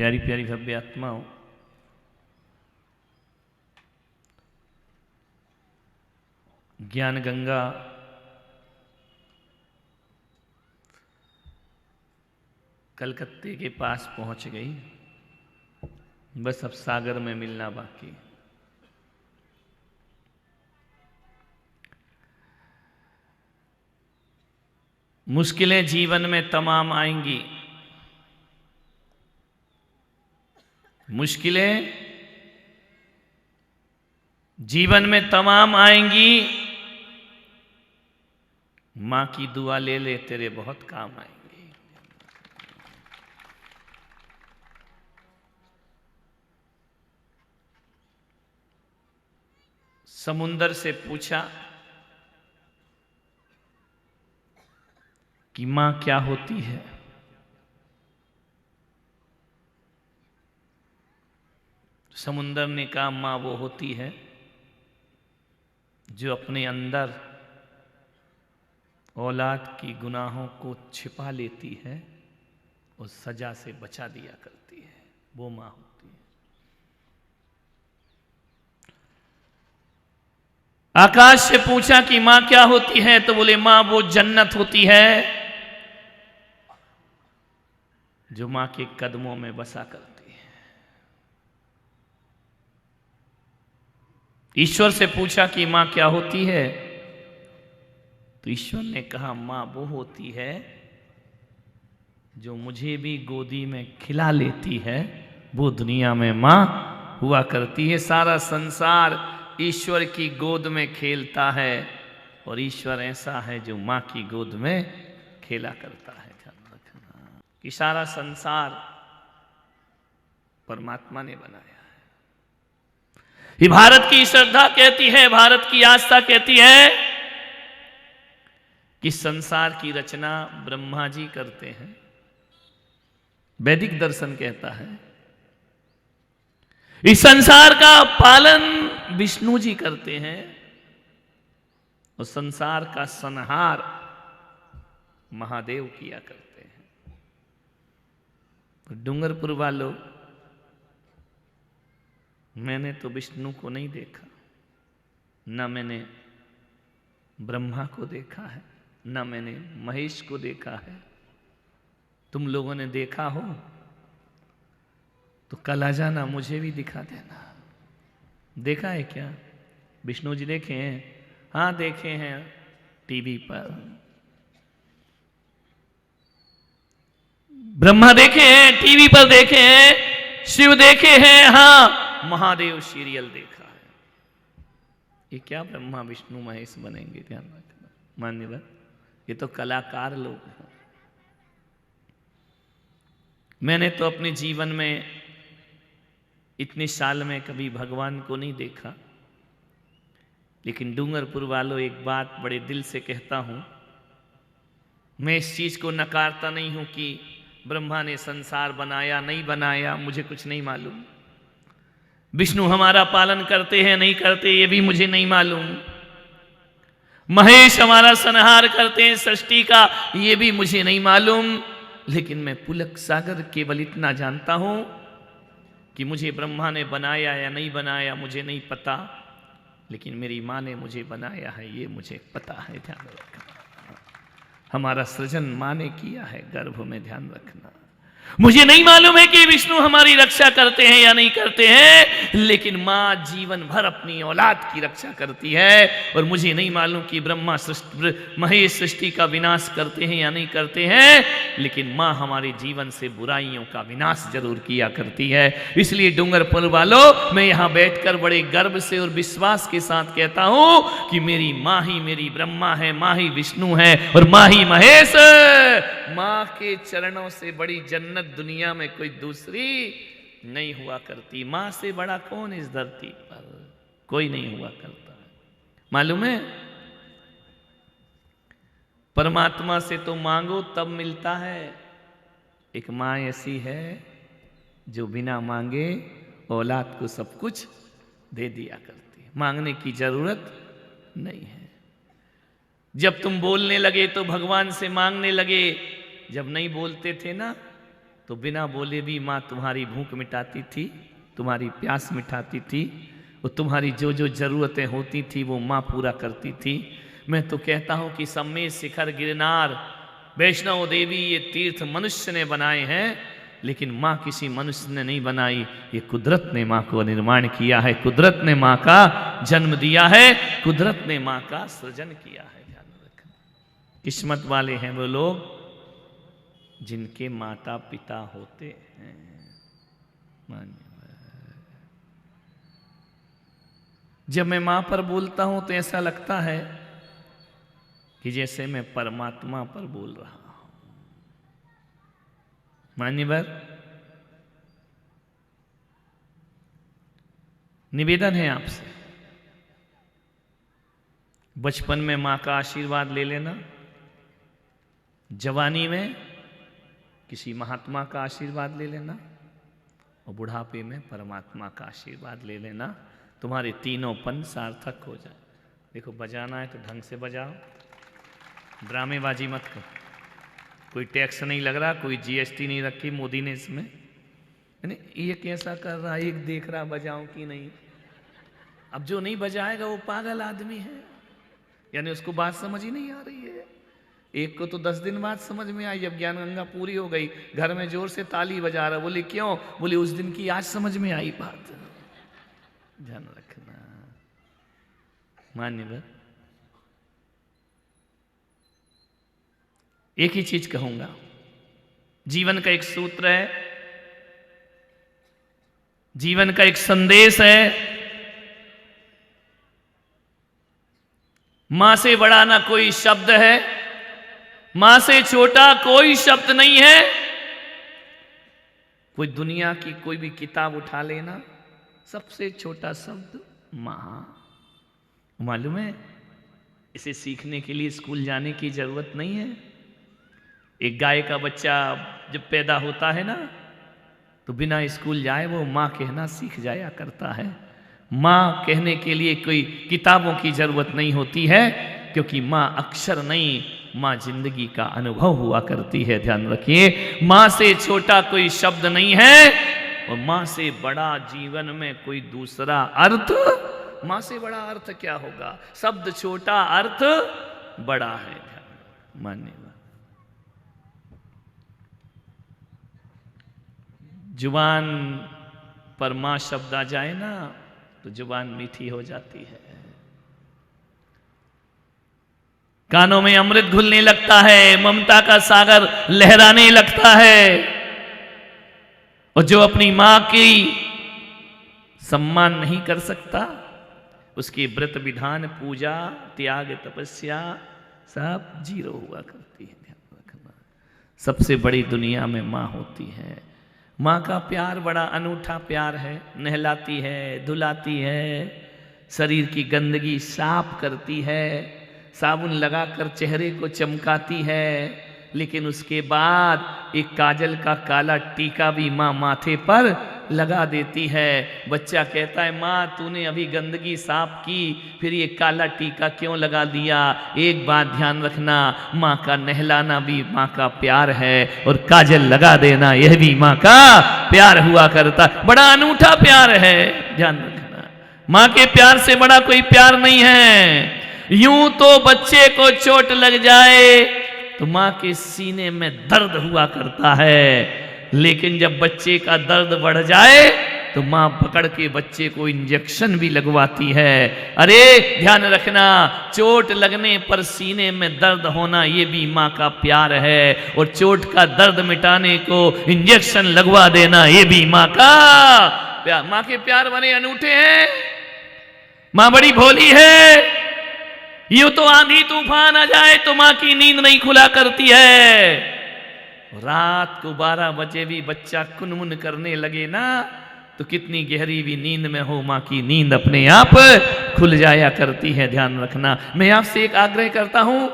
प्यारी प्यारी भव्य आत्माओं, ज्ञान गंगा कलकत्ते के पास पहुंच गई। बस अब सागर में मिलना बाकी। मुश्किलें जीवन में तमाम आएंगी, मुश्किलें जीवन में तमाम आएंगी। मां की दुआ ले ले, तेरे बहुत काम आएंगे। समुंदर से पूछा कि मां क्या होती है। समुंदर ने कहा, मां वो होती है जो अपने अंदर औलाद की गुनाहों को छिपा लेती है और सजा से बचा दिया करती है। वो मां होती है। आकाश से पूछा कि मां क्या होती है, तो बोले मां वो जन्नत होती है जो मां के कदमों में बसा करती है। ईश्वर से पूछा कि मां क्या होती है, तो ईश्वर ने कहा मां वो होती है जो मुझे भी गोदी में खिला लेती है। वो दुनिया में मां हुआ करती है। सारा संसार ईश्वर की गोद में खेलता है और ईश्वर ऐसा है जो मां की गोद में खेला करता है। कि सारा संसार परमात्मा ने बनाया है। ये भारत की श्रद्धा कहती है, भारत की आस्था कहती है कि संसार की रचना ब्रह्मा जी करते हैं। वैदिक दर्शन कहता है इस संसार का पालन विष्णु जी करते हैं और संसार का संहार महादेव किया करते हैं। डूंगरपुर वालों, मैंने तो विष्णु को नहीं देखा, ना मैंने ब्रह्मा को देखा है, ना मैंने महेश को देखा है। तुम लोगों ने देखा हो तो कल आ जाना, मुझे भी दिखा देना। देखा है क्या? विष्णु जी देखे हैं? हाँ देखे हैं टीवी पर। ब्रह्मा देखे हैं, टीवी पर देखे हैं। शिव देखे हैं, हाँ महादेव सीरियल देखा है। ये क्या ब्रह्मा विष्णु महेश बनेंगे? ध्यान रखना मान्यवर, ये तो कलाकार लोग हैं। मैंने तो अपने जीवन में इतने साल में कभी भगवान को नहीं देखा, लेकिन डूंगरपुर वालों एक बात बड़े दिल से कहता हूं, मैं इस चीज को नकारता नहीं हूं कि ब्रह्मा ने संसार बनाया नहीं बनाया, मुझे कुछ नहीं मालूम। विष्णु हमारा पालन करते हैं नहीं करते, ये भी मुझे नहीं मालूम। महेश हमारा संहार करते हैं सृष्टि का, ये भी मुझे नहीं मालूम। लेकिन मैं पुलक सागर केवल इतना जानता हूं कि मुझे ब्रह्मा ने बनाया या नहीं बनाया मुझे नहीं पता, लेकिन मेरी मां ने मुझे बनाया है ये मुझे पता है। ध्यान रखना, हमारा सृजन मां ने किया है गर्भ में। ध्यान रखना, मुझे नहीं मालूम है कि विष्णु हमारी रक्षा करते हैं या नहीं करते हैं, लेकिन मां जीवन भर अपनी औलाद की रक्षा करती है। और मुझे नहीं मालूम कि ब्रह्मा महेश सृष्टि का विनाश करते हैं या नहीं करते हैं, लेकिन मां हमारे जीवन से बुराइयों का विनाश जरूर किया करती है। इसलिए डूंगरपुर वालों, मैं यहां बैठकर बड़े गर्व से और विश्वास के साथ कहता हूं कि मेरी मां ही मेरी ब्रह्मा है, मां ही विष्णु है और मां ही महेश। मां के चरणों से बड़ी जन्नत दुनिया में कोई दूसरी नहीं हुआ करती। मां से बड़ा कौन इस धरती पर? कोई नहीं हुआ करता है। मालूम है, परमात्मा से तो मांगो तब मिलता है। एक मां ऐसी है जो बिना मांगे औलाद को सब कुछ दे दिया करती है। मांगने की जरूरत नहीं है। जब तुम बोलने लगे तो भगवान से मांगने लगे, जब नहीं बोलते थे ना तो बिना बोले भी माँ तुम्हारी भूख मिटाती थी, तुम्हारी प्यास मिटाती थी, और तुम्हारी जो जो ज़रूरतें होती थी वो माँ पूरा करती थी। मैं तो कहता हूँ कि सम्मेद शिखर गिरनार वैष्णो देवी ये तीर्थ मनुष्य ने बनाए हैं, लेकिन माँ किसी मनुष्य ने नहीं बनाई, ये कुदरत ने माँ को निर्माण किया है, कुदरत ने माँ का जन्म दिया है, कुदरत ने माँ का सृजन किया है। ध्यान रखना, किस्मत वाले हैं वो लोग जिनके माता पिता होते हैं। जब मैं माँ पर बोलता हूं तो ऐसा लगता है कि जैसे मैं परमात्मा पर बोल रहा हूं। मान्यवर, निवेदन है आपसे, बचपन में माँ का आशीर्वाद ले लेना, जवानी में किसी महात्मा का आशीर्वाद ले लेना, और बुढ़ापे में परमात्मा का आशीर्वाद ले लेना। तुम्हारे तीनोंपन सार्थक हो जाए। देखो, बजाना है तो ढंग से बजाओ, ड्रामेबाजी मत करो। कोई टैक्स नहीं लग रहा, कोई जीएसटी नहीं रखी मोदी ने इसमें, यानी ये कैसा कर रहा, एक देख रहा बजाऊं कि नहीं। अब जो नहीं बजाएगा वो पागल आदमी है, यानी उसको बात समझ ही नहीं आ रही है। एक को तो 10 दिन बाद समझ में आई, जब ज्ञान गंगा पूरी हो गई, घर में जोर से ताली बजा रहा। बोले क्यों? बोले उस दिन की आज समझ में आई बात। ध्यान रखना मान्यवर, एक ही चीज कहूंगा, जीवन का एक सूत्र है, जीवन का एक संदेश है, मां से बड़ा ना कोई शब्द है, मां से छोटा कोई शब्द नहीं है। कोई दुनिया की कोई भी किताब उठा लेना, सबसे छोटा शब्द मां। मालूम है, इसे सीखने के लिए स्कूल जाने की जरूरत नहीं है। एक गाय का बच्चा जब पैदा होता है ना, तो बिना स्कूल जाए वो मां कहना सीख जाया करता है। मां कहने के लिए कोई किताबों की जरूरत नहीं होती है, क्योंकि मां अक्षर नहीं, मां जिंदगी का अनुभव हुआ करती है। ध्यान रखिए, मां से छोटा कोई शब्द नहीं है, और मां से बड़ा जीवन में कोई दूसरा अर्थ। मां से बड़ा अर्थ क्या होगा? शब्द छोटा, अर्थ बड़ा है। मान्यवर, जुबान पर मां शब्द आ जाए ना, तो जुबान मीठी हो जाती है, कानों में अमृत घुलने लगता है, ममता का सागर लहराने लगता है। और जो अपनी मां की सम्मान नहीं कर सकता, उसकी व्रत विधान, पूजा, त्याग, तपस्या सब जीरो हुआ करती है। ध्यान रखना, सबसे बड़ी दुनिया में मां होती है। मां का प्यार बड़ा अनूठा प्यार है, नहलाती है, धुलाती है, शरीर की गंदगी साफ करती है, साबुन लगाकर चेहरे को चमकाती है, लेकिन उसके बाद एक काजल का काला टीका भी माँ माथे पर लगा देती है। बच्चा कहता है, माँ तूने अभी गंदगी साफ की, फिर ये काला टीका क्यों लगा दिया? एक बात ध्यान रखना, माँ का नहलाना भी माँ का प्यार है, और काजल लगा देना यह भी माँ का प्यार हुआ करता। बड़ा अनूठा प्यार है, ध्यान रखना। माँ के प्यार से बड़ा कोई प्यार नहीं है। यूं तो बच्चे को चोट लग जाए तो माँ के सीने में दर्द हुआ करता है, लेकिन जब बच्चे का दर्द बढ़ जाए तो माँ पकड़ के बच्चे को इंजेक्शन भी लगवाती है। अरे ध्यान रखना, चोट लगने पर सीने में दर्द होना ये भी माँ का प्यार है, और चोट का दर्द मिटाने को इंजेक्शन लगवा देना ये भी माँ का प्यार। माँ के प्यार बड़े अनूठे हैं। माँ बड़ी भोली है। यूं तो आंधी तूफान आ जाए तो माँ की नींद नहीं खुला करती है। रात को 12 बजे भी बच्चा कुनमुन करने लगे ना, तो कितनी गहरी भी नींद में हो, माँ की नींद अपने आप खुल जाया करती है। ध्यान रखना। मैं आपसे एक आग्रह करता हूं,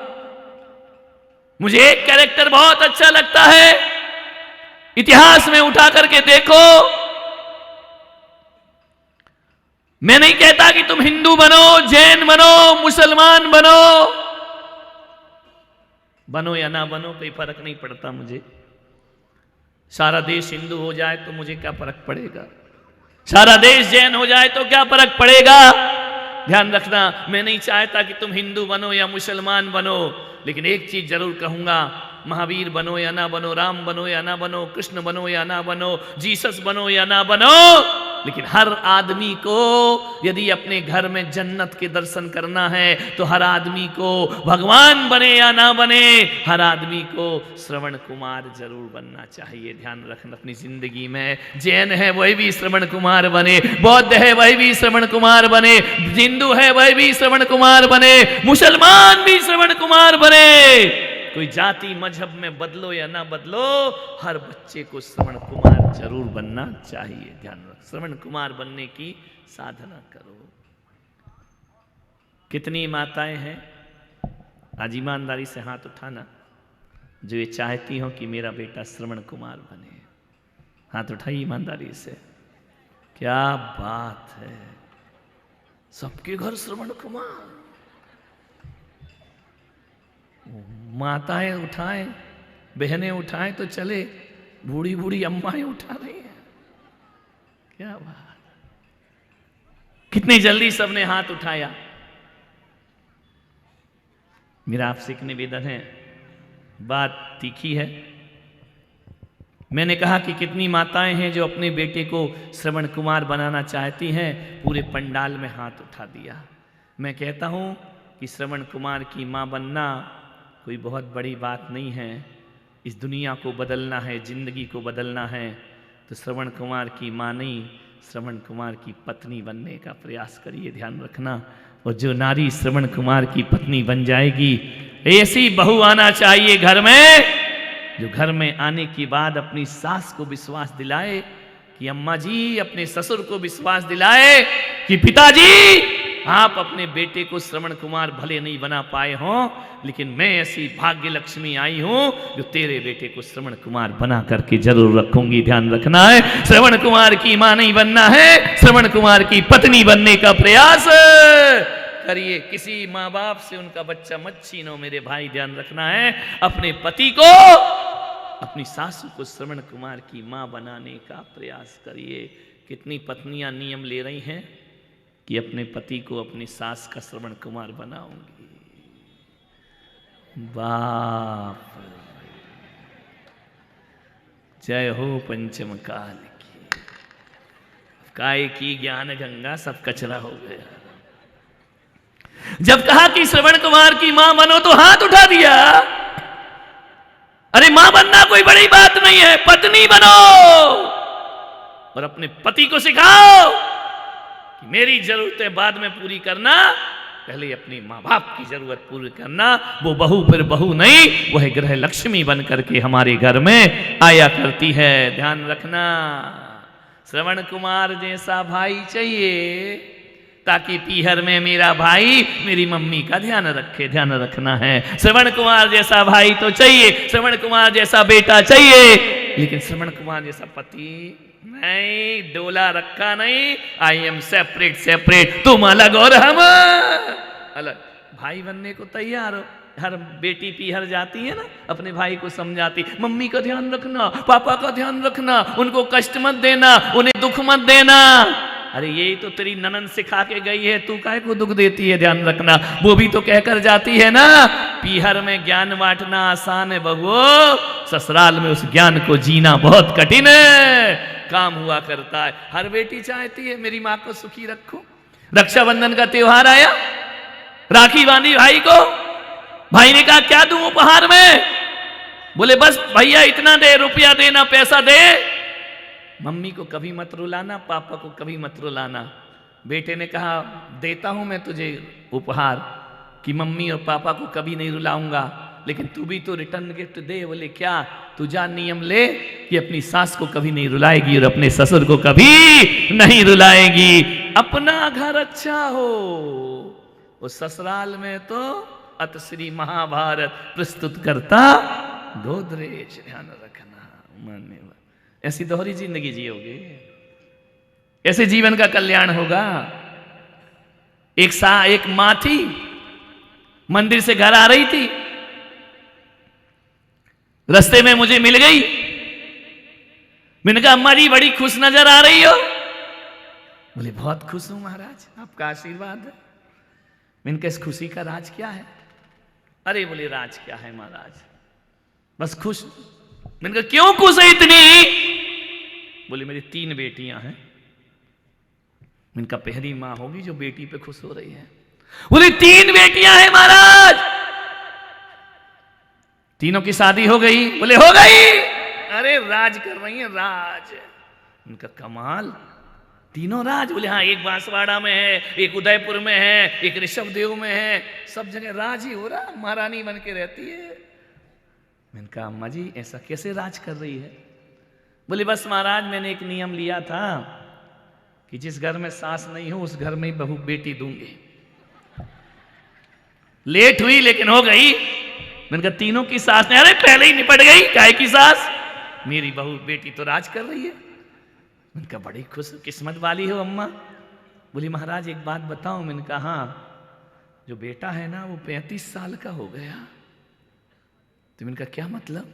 मुझे एक कैरेक्टर बहुत अच्छा लगता है, इतिहास में उठा करके देखो। मैं नहीं कहता कि तुम हिंदू बनो, जैन बनो, मुसलमान बनो या ना बनो, कोई फर्क नहीं पड़ता मुझे, सारा देश हिंदू हो जाए तो मुझे क्या फर्क पड़ेगा, सारा देश जैन हो जाए तो क्या फर्क पड़ेगा। ध्यान रखना, मैं नहीं चाहता कि तुम हिंदू बनो या मुसलमान बनो, लेकिन एक चीज जरूर कहूंगा, महावीर बनो या ना बनो, राम बनो या ना बनो, कृष्ण बनो या ना बनो, जीसस बनो या ना बनो, लेकिन हर आदमी को यदि अपने घर में जन्नत के दर्शन करना है तो हर आदमी को भगवान बने या ना बने, हर आदमी को श्रवण कुमार जरूर बनना चाहिए। ध्यान रखना अपनी जिंदगी में, जैन है वही भी श्रवण कुमार बने, बौद्ध है वही भी श्रवण कुमार बने, हिंदू है वही भी श्रवण कुमार बने, मुसलमान भी श्रवण कुमार बने। कोई जाति मजहब में बदलो या ना बदलो, हर बच्चे को श्रवण कुमार जरूर बनना चाहिए। ध्यान रख, श्रवण कुमार बनने की साधना करो। कितनी माताएं हैं, आज ईमानदारी से हाथ उठाना, जो ये चाहती हो कि मेरा बेटा श्रवण कुमार बने। हाथ उठाइए ईमानदारी से। क्या बात है, सबके घर श्रवण कुमार। माताएं उठाएं, बहनें उठाएं तो चले, बूढ़ी बूढ़ी अम्माएं उठा रही हैं। क्या बात, कितनी जल्दी सबने हाथ उठाया। मेरा आपसे एक निवेदन है, बात तीखी है। मैंने कहा कि कितनी माताएं हैं जो अपने बेटे को श्रवण कुमार बनाना चाहती हैं, पूरे पंडाल में हाथ उठा दिया। मैं कहता हूं कि श्रवण कुमार की मां बनना कोई बहुत बड़ी बात नहीं है। इस दुनिया को बदलना है, जिंदगी को बदलना है, तो श्रवण कुमार की मां नहीं, श्रवण कुमार की पत्नी बनने का प्रयास करिए। ध्यान रखना, और जो नारी श्रवण कुमार की पत्नी बन जाएगी, ऐसी बहू आना चाहिए घर में, जो घर में आने के बाद अपनी सास को विश्वास दिलाए कि अम्मा जी, अपने ससुर को विश्वास दिलाए कि पिताजी, आप अपने बेटे को श्रवण कुमार भले नहीं बना पाए हों, लेकिन मैं ऐसी भाग्य लक्ष्मी आई हूं जो तेरे बेटे को श्रवण कुमार बना करके जरूर रखूंगी। ध्यान रखना है, श्रवण कुमार की मां नहीं बनना है, श्रवण कुमार की पत्नी बनने का प्रयास करिए। किसी माँ बाप से उनका बच्चा मत छीनो मेरे भाई। ध्यान रखना है, अपने पति को, अपनी सासू को श्रवण कुमार की मां बनाने का प्रयास करिए। कितनी पत्नियां नियम ले रही हैं कि अपने पति को अपनी सास का श्रवण कुमार बनाऊंगी। बाप, जय हो पंचम काल की, काय की ज्ञान गंगा सब कचरा हो गया। जब कहा कि श्रवण कुमार की मां बनो तो हाथ उठा दिया। अरे मां बनना कोई बड़ी बात नहीं है, पत्नी बनो और अपने पति को सिखाओ कि मेरी जरूरतें बाद में पूरी करना, पहले अपनी माँ बाप की जरूरत पूरी करना। वो बहू फिर बहू नहीं, वह गृह लक्ष्मी बन करके हमारे घर में आया करती है। ध्यान रखना, श्रवण कुमार जैसा भाई चाहिए ताकि पीहर में मेरा भाई मेरी मम्मी का ध्यान रखे। ध्यान रखना है, श्रवण कुमार जैसा भाई तो चाहिए, श्रवण कुमार जैसा बेटा चाहिए, लेकिन श्रवण कुमार जैसा पति नहीं, डोला रखा नहीं। आई एम सेपरेट सेपरेट, तुम अलग और हम अलग। भाई बनने को तैयार हो। हर बेटी पीहर जाती है ना, अपने भाई को समझाती, मम्मी का ध्यान रखना, पापा का ध्यान रखना, उनको कष्ट मत देना, उन्हें दुख मत देना। अरे यही तो तेरी ननन सिखा के गई है, तू काहे को दुख देती है। ध्यान रखना, वो भी तो कहकर जाती है ना, पीहर में ज्ञान बांटना आसान है बहुओं, ससुराल में उस ज्ञान को जीना बहुत कठिन है। काम हुआ करता है, हर बेटी चाहती है मेरी माँ को सुखी रखो। रक्षाबंधन का त्योहार आया, राखी बांधी भाई को, भाई ने कहा क्या दूं उपहार में, बोले बस भैया इतना दे, रुपया देना, पैसा दे। मम्मी को कभी मत रुलाना, पापा को कभी मत रुलाना। बेटे ने कहा देता हूं मैं तुझे उपहार, कि मम्मी और पापा को कभी नहीं रुलाऊंगा, लेकिन तू भी तो रिटर्न गिफ्ट दे। बोले क्या, तू जा नियम ले कि अपनी सास को कभी नहीं रुलाएगी और अपने ससुर को कभी नहीं रुलाएगी। अपना घर अच्छा हो, उस ससुराल में तो अतश्री महाभारत प्रस्तुत करता गोदरेज। ध्यान रखना, मानने ऐसी दोहरी जिंदगी जियोगे, ऐसे जीवन का कल्याण होगा। एक मां थी, मंदिर से घर आ रही थी, रास्ते में मुझे मिल गई, मैंने कहा अम्मा जी बड़ी खुश नजर आ रही हो। बोले बहुत खुश हूं महाराज, आपका आशीर्वाद है। मैंने कहा इस खुशी का राज क्या है? अरे बोले राज क्या है महाराज, बस खुश। मैंने कहा क्यों खुश है इतनी? बोले मेरी 3 बेटियां हैं। मैंने कहा पहली मां होगी जो बेटी पे खुश हो रही है। बोले 3 बेटियां हैं महाराज, तीनों की शादी हो गई? बोले हो गई। अरे राज कर रही है राज। उनका कमाल, तीनों राज। बोले हाँ, एक बांसवाड़ा में है, एक उदयपुर में है, एक ऋषभदेव में है, सब जगह राज ही हो रहा, महारानी बन के रहती है। मैंने कहा अम्मा जी ऐसा कैसे राज कर रही है? बोले बस महाराज मैंने एक नियम लिया था कि जिस घर में सास नहीं हो उस घर में बहू बेटी दूंगी। लेट हुई लेकिन हो गई। मैंने कहा तीनों की सास ने, अरे पहले ही निपट गई, काहे की सास, मेरी बहू बेटी तो राज कर रही है। मैंने कहा बड़ी खुश किस्मत वाली हो अम्मा। बोली महाराज एक बात बताऊं? मैंने कहा हाँ, जो बेटा है ना वो 35 साल का हो गया। तो मैंने कहा क्या मतलब?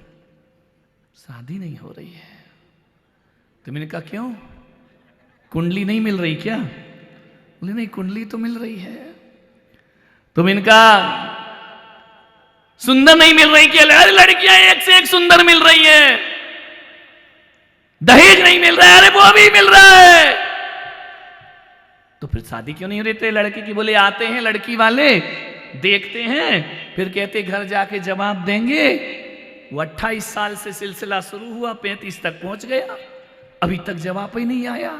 शादी नहीं हो रही है। तो मैंने कहा क्यों, कुंडली नहीं मिल रही क्या? बोले नहीं कुंडली तो मिल रही है। तो मैंने कहा सुंदर नहीं मिल रही क्या? अरे लड़कियां एक से एक सुंदर मिल रही है। दहेज नहीं मिल रहा है? अरे वो भी मिल रहा है। तो फिर शादी क्यों नहीं हो रही लड़की की? बोले आते हैं लड़की वाले, देखते हैं, फिर कहते घर जाके जवाब देंगे। वो 28 साल से सिलसिला शुरू हुआ, 35 तक पहुंच गया, अभी तक जवाब ही नहीं आया।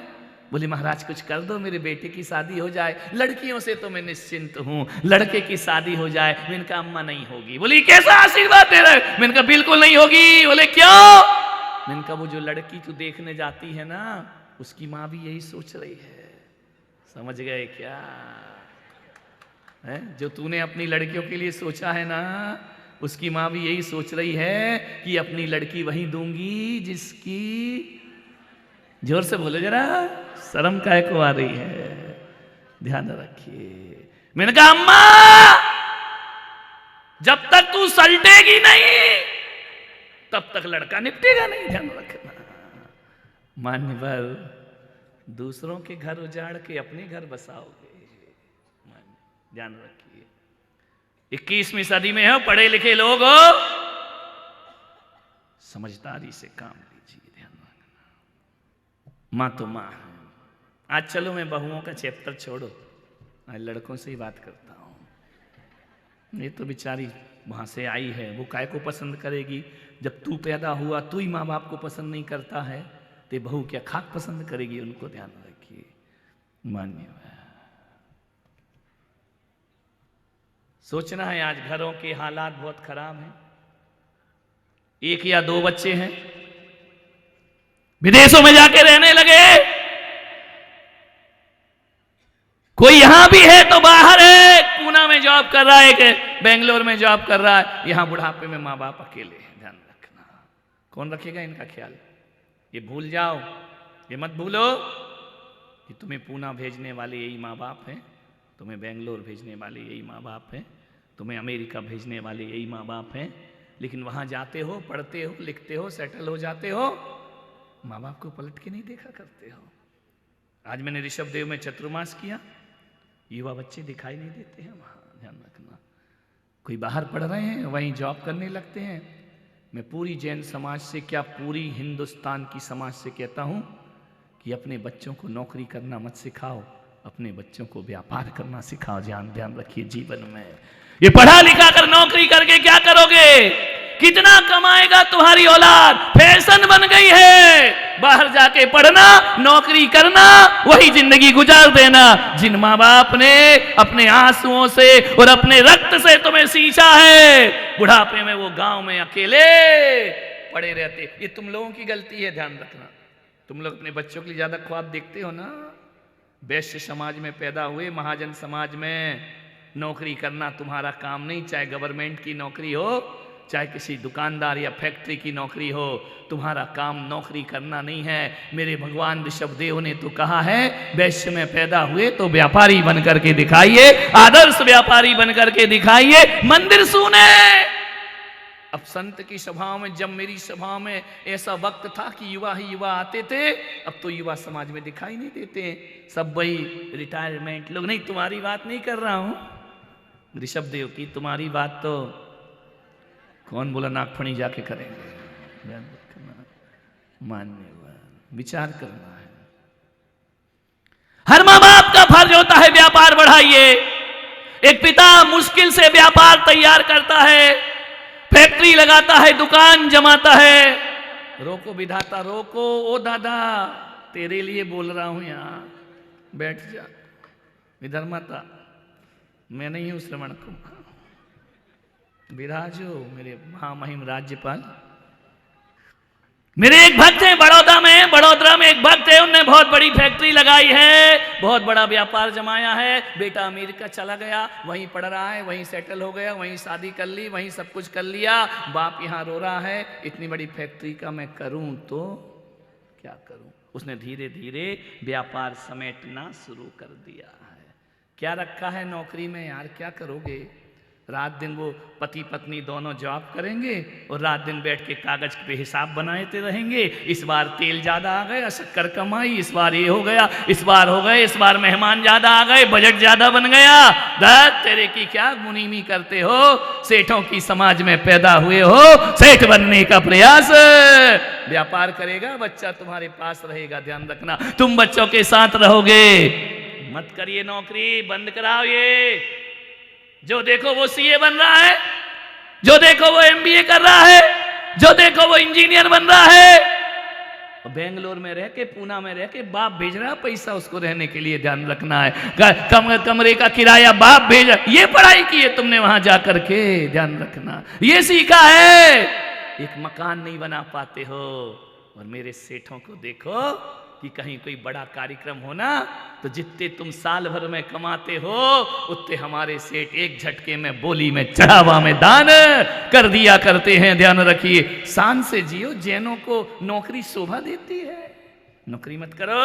बोले महाराज कुछ कर दो, मेरे बेटे की शादी हो जाए। लड़कियों से तो मैं निश्चिंत हूं, लड़के की शादी हो जाए। मैंने कहा अम्मा नहीं होगी। बोली कैसा आशीर्वाद दे रहे? मैंने कहा बिल्कुल नहीं होगी। बोले क्यों? मैंने कहा वो जो लड़की तू देखने जाती है ना, उसकी माँ भी यही सोच रही है। समझ गए क्या है? जो तूने अपनी लड़कियों के लिए सोचा है ना, उसकी माँ भी यही सोच रही है कि अपनी लड़की वहीं दूंगी जिसकी, जोर से बोलो जरा, शर्म काहे को आ रही है, ध्यान रखिए। मैंने कहा अम्मा जब तक तू सलटेगी नहीं तब तक लड़का निपटेगा नहीं, ध्यान रखना। मान्यवर दूसरों के घर उजाड़ के अपने घर बसाओगे, ध्यान रखिए। 21वीं सदी में हो, पढ़े लिखे लोग हो, समझदारी से काम लीजिए, ध्यान रखना। माँ तो माँ है। आज चलो मैं बहुओं का चैप्टर छोड़ो, आज लड़कों से ही बात करता हूं। ये तो बेचारी वहां से आई है, वो काय को पसंद करेगी? जब तू पैदा हुआ तू ही माँ बाप को पसंद नहीं करता है, तो बहू क्या खाक पसंद करेगी उनको, ध्यान रखिए। मान्य सोचना है, आज घरों के हालात बहुत खराब हैं। 1 या 2 बच्चे हैं, विदेशों में जाके रहने लगे, कोई यहां भी है तो बाहर है, पूना में जॉब कर रहा है, एक बेंगलोर में जॉब कर रहा है, यहां बुढ़ापे में माँ बाप अकेले हैं। ध्यान रखना, कौन रखेगा इनका ख्याल? ये भूल जाओ, ये मत भूलो कि तुम्हें पूना भेजने वाले यही माँ बाप हैं, तुम्हें बेंगलोर भेजने वाले यही माँ बाप हैं, तुम्हें अमेरिका भेजने वाले यही माँ बाप हैं। लेकिन वहां जाते हो, पढ़ते हो, लिखते हो, सेटल हो जाते हो, माँ बाप को पलट के नहीं देखा करते हो। आज मैंने ऋषभदेव में चतुर्मास किया, युवा बच्चे दिखाई नहीं देते हैं वहां, ध्यान रखना। कोई बाहर पढ़ रहे हैं, वहीं जॉब करने लगते हैं। मैं पूरी जैन समाज से क्या, पूरी हिंदुस्तान की समाज से कहता हूं कि अपने बच्चों को नौकरी करना मत सिखाओ, अपने बच्चों को व्यापार करना सिखाओ। ध्यान रखिए जीवन में। ये पढ़ा लिखा कर नौकरी करके क्या करोगे? कितना कमाएगा तुम्हारी औलाद? फैशन बन गई है, बाहर जाके पढ़ना, नौकरी करना, वही जिंदगी गुजार देना जिन माँ बाप ने अपने आंसुओं से और अपने रक्त से तुम्हें सींचा है। बुढ़ापे में वो गांव में अकेले पड़े रहते। ये तुम लोगों की गलती है, ध्यान रखना। तुम लोग अपने बच्चों के लिए ज्यादा ख्वाब देखते हो ना। वैश्य समाज में पैदा हुए, महाजन समाज में नौकरी करना तुम्हारा काम नहीं, चाहे गवर्नमेंट की नौकरी हो, चाहे किसी दुकानदार या फैक्ट्री की नौकरी हो, तुम्हारा काम नौकरी करना नहीं है। मेरे भगवान ऋषभदेव ने तो कहा है, वैश्य में पैदा हुए तो व्यापारी बन करके दिखाइए, आदर्श व्यापारी बन करके दिखाइए। मंदिर सुने, अब संत की सभा में, जब मेरी सभा में ऐसा वक्त था कि युवा ही युवा आते थे, अब तो युवा समाज में दिखाई नहीं देते, सब वही रिटायरमेंट लोग। नहीं, तुम्हारी बात नहीं कर रहा हूं ऋषभ देव की, तुम्हारी बात तो कौन बोला नागफणी जाके करेंगे, मान्यवान विचार करना है। हर मां बाप का फर्ज होता है व्यापार बढ़ाइए। एक पिता मुश्किल से व्यापार तैयार करता है, फैक्ट्री लगाता है, दुकान जमाता है। रोको विधाता रोको, ओ दादा तेरे लिए बोल रहा हूं, यहां बैठ जा। विधर्माता मैं नहीं हूं, श्रवण कुमार विराजो मेरे महामहिम राज्यपाल। मेरे एक भक्त हैं बड़ौदा में, बड़ोदरा में एक भक्त है, उनने बहुत बड़ी फैक्ट्री लगाई है, बहुत बड़ा व्यापार जमाया है। बेटा अमेरिका चला गया, वहीं पढ़ रहा है, वहीं सेटल हो गया, वहीं शादी कर ली, वहीं सब कुछ कर लिया। बाप यहाँ रो रहा है, इतनी बड़ी फैक्ट्री का मैं करूं तो क्या करूं। उसने धीरे धीरे व्यापार समेटना शुरू कर दिया है। क्या रखा है नौकरी में यार, क्या करोगे। रात दिन वो पति पत्नी दोनों जॉब करेंगे और रात दिन बैठ के कागज पे हिसाब बनाते रहेंगे। इस बार तेल ज्यादा आ गया, शक्कर कम आई, इस बार ये हो गया, इस बार हो गए, इस बार मेहमान ज्यादा आ गए, बजट ज्यादा बन गया। दत्त तेरे की क्या मुनीमी करते हो, सेठों की समाज में पैदा हुए हो, सेठ बनने का प्रयास। व्यापार करेगा बच्चा तुम्हारे पास रहेगा, ध्यान रखना। तुम बच्चों के साथ रहोगे, मत करिए नौकरी, बंद कराओ ये। जो देखो वो सीए बन रहा है, जो देखो वो एमबीए कर रहा है, जो देखो वो इंजीनियर बन रहा है। बेंगलोर में रह के, पूना में रह के बाप भेज रहा है पैसा उसको रहने के लिए, ध्यान रखना है। कमरे का किराया बाप भेज, ये पढ़ाई की है तुमने वहां जाकर के, ध्यान रखना, ये सीखा है। एक मकान नहीं बना पाते हो। और मेरे सेठों को देखो कि कहीं कोई बड़ा कार्यक्रम होना तो जितने तुम साल भर में कमाते हो उतने हमारे सेठ एक झटके में बोली में चढ़ावा में दान कर दिया करते हैं। ध्यान रखिए, शान से जियो। जैनों को नौकरी शोभा देती है, नौकरी मत करो,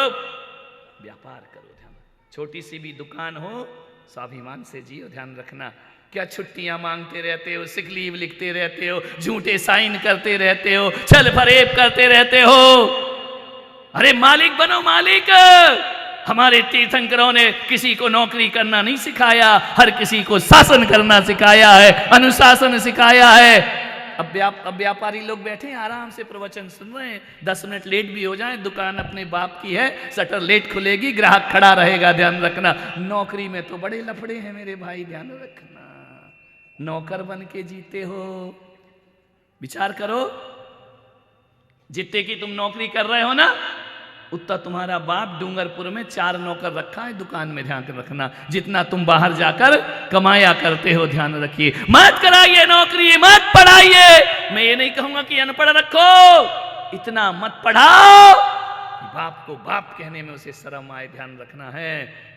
व्यापार करो। ध्यान, छोटी सी भी दुकान हो, स्वाभिमान से जियो, ध्यान रखना। क्या छुट्टियां मांगते रहते हो, सिक लीव लिखते रहते हो, झूठे साइन करते रहते हो, छल फरेब करते रहते हो। अरे मालिक बनो, मालिक। हमारे तीर्थंकरों ने किसी को नौकरी करना नहीं सिखाया, हर किसी को शासन करना सिखाया है, अनुशासन सिखाया है। अब व्यापारी लोग बैठे आराम से प्रवचन सुन रहे हैं, 10 मिनट लेट भी हो जाए, दुकान अपने बाप की है, शटर लेट खुलेगी, ग्राहक खड़ा रहेगा, ध्यान रखना। नौकरी में तो बड़े लफड़े हैं मेरे भाई, ध्यान रखना। नौकर बन के जीते हो, विचार करो। जितने की तुम नौकरी कर रहे हो ना, उतना तुम्हारा बाप डूंगरपुर में 4 नौकर रखा है दुकान में, ध्यान रखना। जितना तुम बाहर जाकर कमाया करते हो, ध्यान रखिए। मत कराइए नौकरी, मत पढ़ाइए। मैं ये नहीं कहूंगा कि अनपढ़ रखो, इतना मत पढ़ाओ बाप को बाप कहने में उसे शर्म आए, ध्यान रखना है।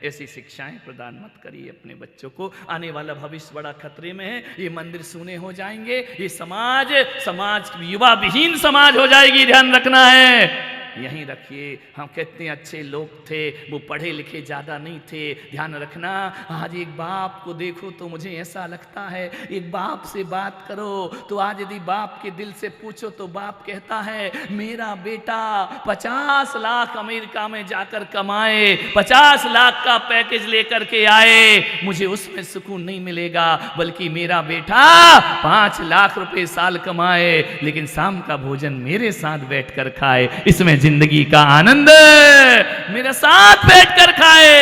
ऐसी शिक्षाएं प्रदान मत करिए अपने बच्चों को। आने वाला भविष्य बड़ा खतरे में है। ये मंदिर सूने हो जाएंगे, ये समाज युवा विहीन समाज हो जाएगी, ध्यान रखना है। यहीं रखिए। हम कितने अच्छे लोग थे, वो पढ़े लिखे ज़्यादा नहीं थे, ध्यान रखना। आज एक बाप को देखो तो मुझे ऐसा लगता है, एक बाप से बात करो तो आज यदि बाप के दिल से पूछो तो बाप कहता है मेरा बेटा 50 लाख अमेरिका में जाकर कमाए, 50 लाख का पैकेज लेकर के आए, मुझे उसमें सुकून नहीं मिलेगा, बल्कि मेरा बेटा 5 लाख रुपए साल कमाए लेकिन शाम का भोजन मेरे साथ बैठकर खाए, इसमें जिंदगी का आनंद मेरे साथ बैठकर खाए।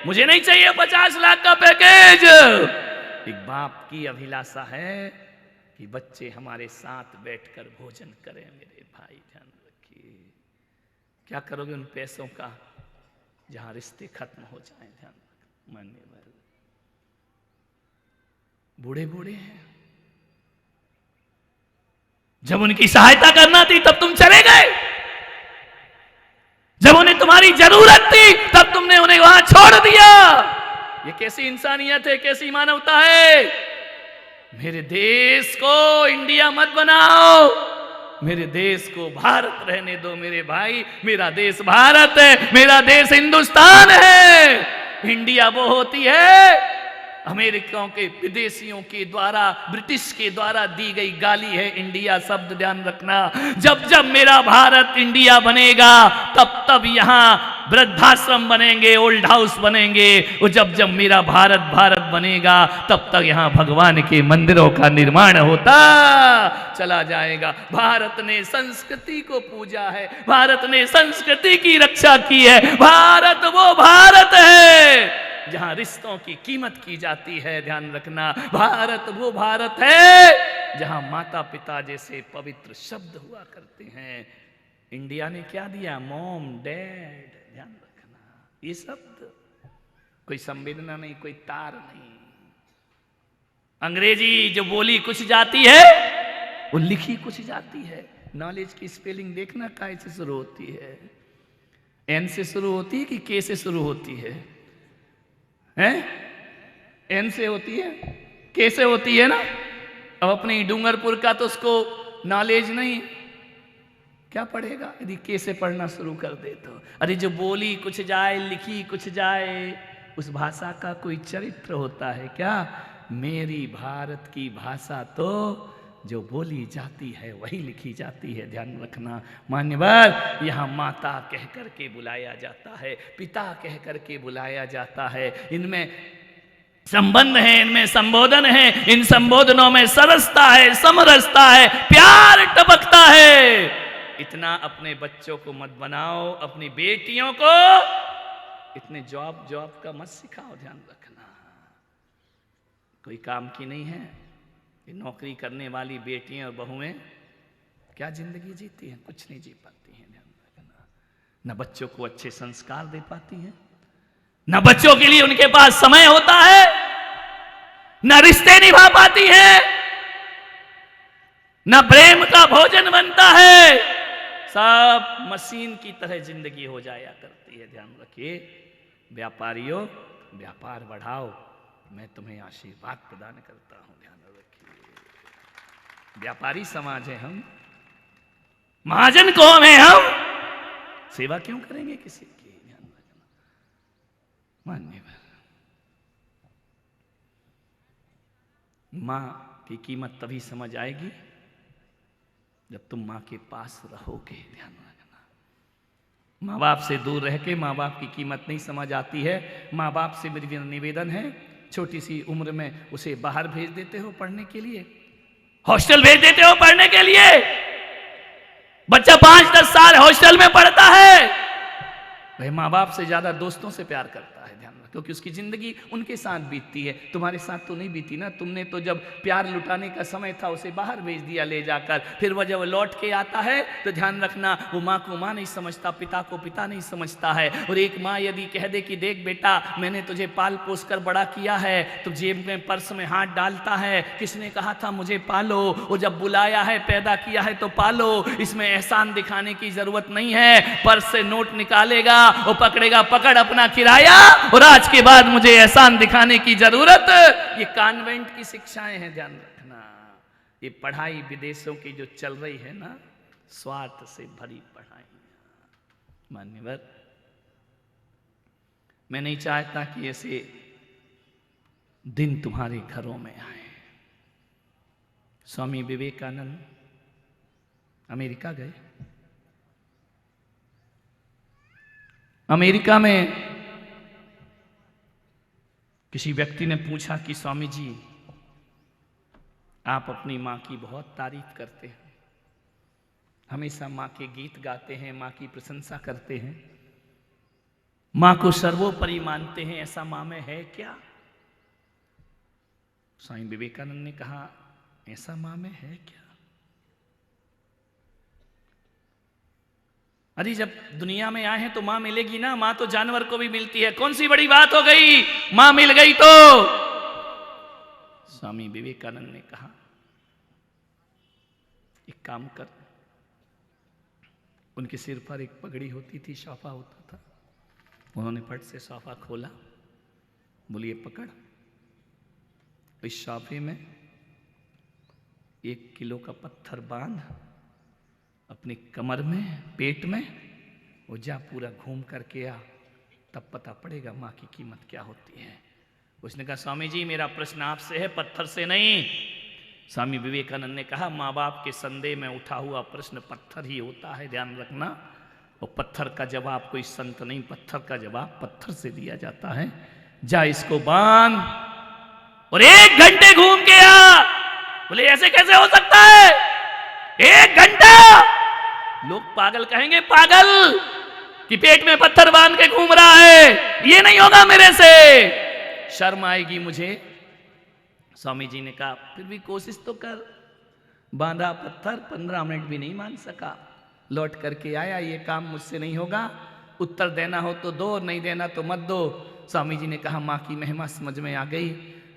मुझे नहीं चाहिए 50 लाख का पैकेज। एक बाप की अभिलाषा है कि बच्चे हमारे साथ बैठकर भोजन करें। मेरे भाई ध्यान रखिए, क्या करोगे उन पैसों का जहां रिश्ते खत्म हो जाएं। ध्यान मानने वाले बूढ़े बूढ़े हैं, जब उनकी सहायता करना थी तब तुम चले गए, जब उन्हें तुम्हारी जरूरत थी तब तुमने उन्हें वहां छोड़ दिया। ये कैसी इंसानियत है, कैसी मानवता है। मेरे देश को इंडिया मत बनाओ, मेरे देश को भारत रहने दो मेरे भाई। मेरा देश भारत है, मेरा देश हिंदुस्तान है। इंडिया वो होती है अमेरिकाओं के विदेशियों के द्वारा, ब्रिटिश के द्वारा दी गई गाली है इंडिया शब्द, ध्यान रखना। जब जब मेरा भारत इंडिया बनेगा तब तब यहाँ वृद्धाश्रम बनेंगे, ओल्ड हाउस बनेंगे, और जब जब मेरा भारत भारत बनेगा तब तक यहाँ भगवान के मंदिरों का निर्माण होता चला जाएगा। भारत ने संस्कृति को पूजा है, भारत ने संस्कृति की रक्षा की है। भारत वो भारत है जहां रिश्तों की कीमत की जाती है, ध्यान रखना। भारत वो भारत है जहां माता पिता जैसे पवित्र शब्द हुआ करते हैं। इंडिया ने क्या दिया? मॉम, डैड, ध्यान रखना। ये शब्द, कोई संवेदना नहीं, कोई तार नहीं। अंग्रेजी जो बोली कुछ जाती है वो लिखी कुछ जाती है। नॉलेज की स्पेलिंग देखना, काय से शुरू होती है? एन से शुरू होती है कि के से शुरू होती है? हैं? एन से होती है, के से होती है ना। अब अपनी डूंगरपुर का तो उसको नॉलेज नहीं, क्या पढ़ेगा यदि के से पढ़ना शुरू कर दे तो। अरे जो बोली कुछ जाए, लिखी कुछ जाए, उस भाषा का कोई चरित्र होता है क्या? मेरी भारत की भाषा तो जो बोली जाती है वही लिखी जाती है, ध्यान रखना। मान्यवर, यहाँ माता कह करके बुलाया जाता है, पिता कह करके बुलाया जाता है। इनमें संबंध है, इनमें संबोधन है, इन संबोधनों में सरसता है, समरसता है, प्यार टपकता है। इतना अपने बच्चों को मत बनाओ, अपनी बेटियों को इतने जॉब का मत सिखाओ, ध्यान रखना। कोई काम की नहीं है। ये नौकरी करने वाली बेटियां और बहुएं क्या जिंदगी जीती हैं? कुछ नहीं जी पाती हैं, ध्यान रखना। न बच्चों को अच्छे संस्कार दे पाती हैं, न बच्चों के लिए उनके पास समय होता है, न रिश्ते निभा पाती हैं, न प्रेम का भोजन बनता है। सब मशीन की तरह जिंदगी हो जाया करती है, ध्यान रखिए। व्यापारियों, व्यापार बढ़ाओ, मैं तुम्हें आशीर्वाद प्रदान करता हूं, ध्यान रखिए। व्यापारी समाज है हम, महाजन कौम है हम, सेवा क्यों करेंगे किसी की, ध्यान रखना। मान्यवर, मां की कीमत तभी समझ आएगी जब तुम मां के पास रहोगे, ध्यान रखना। माँ बाप से दूर रह के माँ बाप की कीमत नहीं समझ आती है। माँ बाप से मेरी निवेदन है, छोटी सी उम्र में उसे बाहर भेज देते हो पढ़ने के लिए, हॉस्टल भेज देते हो पढ़ने के लिए। बच्चा 5-10 साल हॉस्टल में पढ़ता है, भाई माँ बाप से ज्यादा दोस्तों से प्यार करता है, ध्यान रखो, क्योंकि उसकी जिंदगी उनके साथ बीतती है, तुम्हारे साथ तो नहीं बीती ना। तुमने तो जब प्यार लुटाने का समय था उसे बाहर भेज दिया ले जाकर, फिर वह जब लौट के आता है तो ध्यान रखना, वो माँ को माँ नहीं समझता, पिता को पिता नहीं समझता है। और एक माँ यदि कह दे कि देख बेटा, मैंने तुझे पाल पोस कर बड़ा किया है, तो जेब में पर्स में हाथ डालता है, किसने कहा था मुझे पालो, वो जब बुलाया है पैदा किया है तो पालो, इसमें एहसान दिखाने की जरूरत नहीं है। पर्स से नोट निकालेगा, वो पकड़ेगा, पकड़ अपना किराया, और आज के बाद मुझे एहसान दिखाने की जरूरत। ये कॉन्वेंट की शिक्षाएं हैं, ध्यान रखना। ये पढ़ाई विदेशों की जो चल रही है ना, स्वार्थ से भरी पढ़ाई। मान्यवर, मैं नहीं चाहता कि ऐसे दिन तुम्हारे घरों में आए। स्वामी विवेकानंद अमेरिका गए। अमेरिका में किसी व्यक्ति ने पूछा कि स्वामी जी, आप अपनी माँ की बहुत तारीफ करते हैं, हमेशा माँ के गीत गाते हैं, माँ की प्रशंसा करते हैं, माँ को सर्वोपरि मानते हैं, ऐसा माँ में है क्या? स्वामी विवेकानंद ने कहा, ऐसा माँ में है क्या? अरे जब दुनिया में आए हैं तो मां मिलेगी ना, मां तो जानवर को भी मिलती है, कौन सी बड़ी बात हो गई, मां मिल गई तो। स्वामी विवेकानंद ने कहा, एक काम कर। उनके सिर पर एक पगड़ी होती थी, शौफा होता था, उन्होंने फट से शौफा खोला, बोलिए पकड़। इस शौफे में 1 किलो का पत्थर बांध अपनी कमर में, पेट में, वो जा पूरा घूम करके आ, तब पता पड़ेगा माँ की कीमत क्या होती है। उसने कहा स्वामी जी मेरा प्रश्न आपसे है, पत्थर से नहीं। स्वामी विवेकानंद ने कहा माँ बाप के संदेह में उठा हुआ प्रश्न पत्थर ही होता है, ध्यान रखना। और पत्थर का जवाब कोई संत नहीं, पत्थर का जवाब पत्थर से दिया जाता है। जा इसको बांध और 1 घंटे घूम के आ। बोले ऐसे कैसे हो सकता है 1 घंटा? लोग पागल कहेंगे, पागल कि पेट में पत्थर बांध के घूम रहा है, ये नहीं होगा मेरे से, शर्म आएगी मुझे। स्वामी जी ने कहा फिर भी कोशिश तो कर। बांधा पत्थर, 15 मिनट भी नहीं मान सका, लौट करके आया, ये काम मुझसे नहीं होगा, उत्तर देना हो तो दो, नहीं देना तो मत दो। स्वामी जी ने कहा माँ की महिमा समझ में आ गई।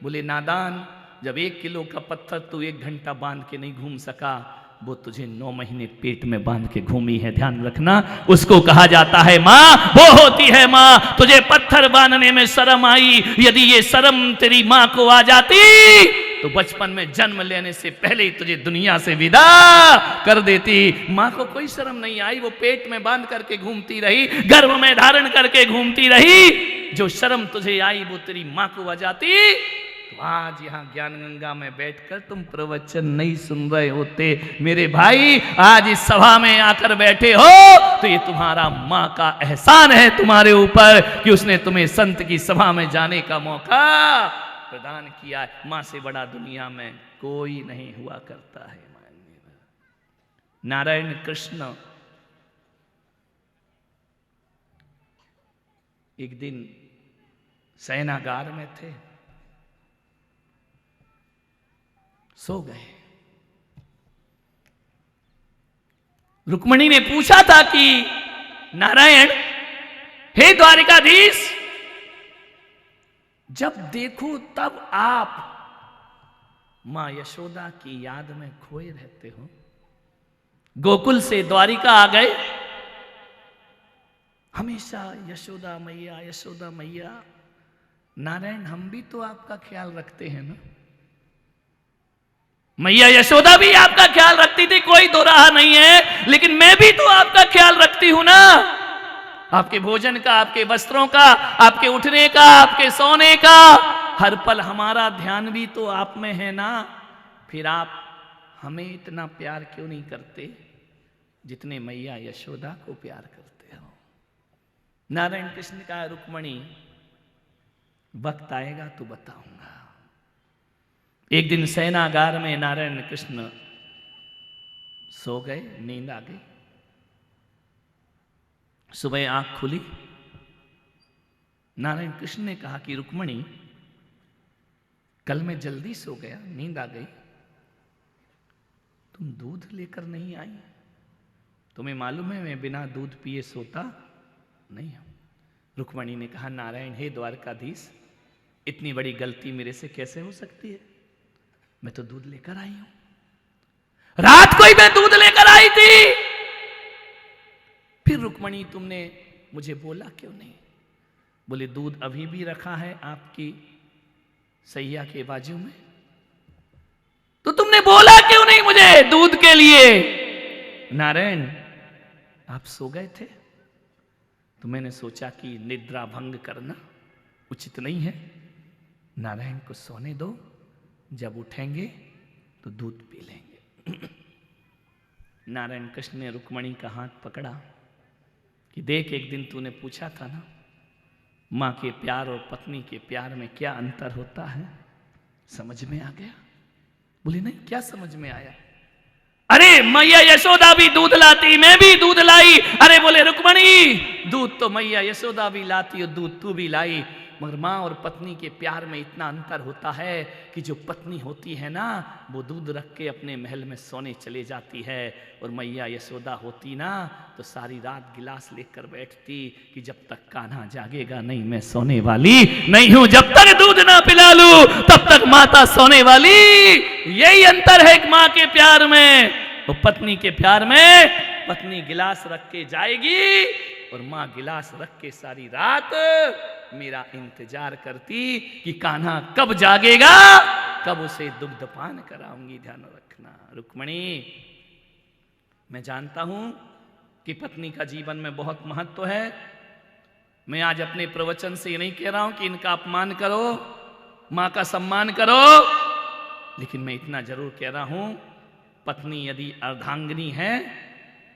बोले नादान, जब 1 किलो का पत्थर तू 1 घंटा बांध के नहीं घूम सका, वो तुझे 9 महीने पेट में बांध के घूमी है, ध्यान रखना। उसको कहा जाता है माँ, वो होती है माँ। तुझे पत्थर बांधने में शर्म आई, यदि ये शर्म तेरी माँ को आ जाती तो बचपन में जन्म लेने से पहले ही तुझे दुनिया से विदा कर देती। माँ को कोई शर्म नहीं आई, वो पेट में बांध करके घूमती रही, गर्भ में धारण करके घूमती रही। जो शर्म तुझे आई वो तेरी माँ को आ जाती तो आज यहाँ ज्ञान गंगा में बैठकर तुम प्रवचन नहीं सुन रहे होते। मेरे भाई आज इस सभा में आकर बैठे हो तो ये तुम्हारा माँ का एहसान है तुम्हारे ऊपर कि उसने तुम्हें संत की सभा में जाने का मौका प्रदान किया है। माँ से बड़ा दुनिया में कोई नहीं हुआ करता है। नारायण कृष्ण एक दिन शयनागार में थे, सो गए। रुक्मणी ने पूछा था कि नारायण, हे द्वारिकाधीश, जब देखो तब आप मां यशोदा की याद में खोए रहते हो। गोकुल से द्वारिका आ गए, हमेशा यशोदा मैया यशोदा मैया। नारायण, हम भी तो आपका ख्याल रखते हैं ना। मैया यशोदा भी आपका ख्याल रखती थी, कोई दो राह नहीं है, लेकिन मैं भी तो आपका ख्याल रखती हूं ना। आपके भोजन का, आपके वस्त्रों का, आपके उठने का, आपके सोने का, हर पल हमारा ध्यान भी तो आप में है ना। फिर आप हमें इतना प्यार क्यों नहीं करते जितने मैया यशोदा को प्यार करते हो। नारायण कृष्ण का रुक्मणी, वक्त आएगा तो बताऊंगा। एक दिन शयनागार में नारायण कृष्ण सो गए, नींद आ गई। सुबह आंख खुली, नारायण कृष्ण ने कहा कि रुक्मणी, कल मैं जल्दी सो गया, नींद आ गई, तुम दूध लेकर नहीं आई। तुम्हें मालूम है मैं बिना दूध पिए सोता नहीं हूं। रुक्मणी ने कहा नारायण, हे द्वारकाधीश, इतनी बड़ी गलती मेरे से कैसे हो सकती है, मैं तो दूध लेकर आई हूं। रात को ही मैं दूध लेकर आई थी। फिर रुक्मणी तुमने मुझे बोला क्यों नहीं? बोले दूध अभी भी रखा है आपकी सैया के बाजू में। तो तुमने बोला क्यों नहीं मुझे दूध के लिए? नारायण, आप सो गए थे तो मैंने सोचा कि निद्रा भंग करना उचित नहीं है। नारायण को सोने दो, जब उठेंगे तो दूध पी लेंगे। नारायण कृष्ण ने रुक्मणी का हाथ पकड़ा कि देख, एक दिन तूने पूछा था ना मां के प्यार और पत्नी के प्यार में क्या अंतर होता है, समझ में आ गया? बोले नहीं, क्या समझ में आया? अरे मैया यशोदा भी दूध लाती, मैं भी दूध लाई। अरे बोले रुक्मणी, दूध तो मैया यशोदा भी लाती और दूध तू भी लाई, मगर माँ और पत्नी के प्यार में इतना अंतर होता है कि जो पत्नी होती है ना, वो दूध रख के अपने महल में सोने चले जाती है, और मैया यशोदा होती ना तो सारी रात गिलास लेकर बैठती कि जब तक कान्हा जागेगा नहीं मैं सोने वाली नहीं हूं, जब तक दूध ना पिला लूं तब तक माता सोने वाली। यही अंतर है माँ के प्यार में। वो पत्नी के प्यार में पत्नी गिलास रख के जाएगी और माँ गिलास रख के सारी रात मेरा इंतजार करती कि कान्हा कब जागेगा, कब उसे दुग्धपान कराऊंगी। ध्यान रखना रुक्मणी, मैं जानता हूं कि पत्नी का जीवन में बहुत महत्व है। मैं आज अपने प्रवचन से ये नहीं कह रहा हूं कि इनका अपमान करो, मां का सम्मान करो। लेकिन मैं इतना जरूर कह रहा हूं, पत्नी यदि अर्धांगिनी है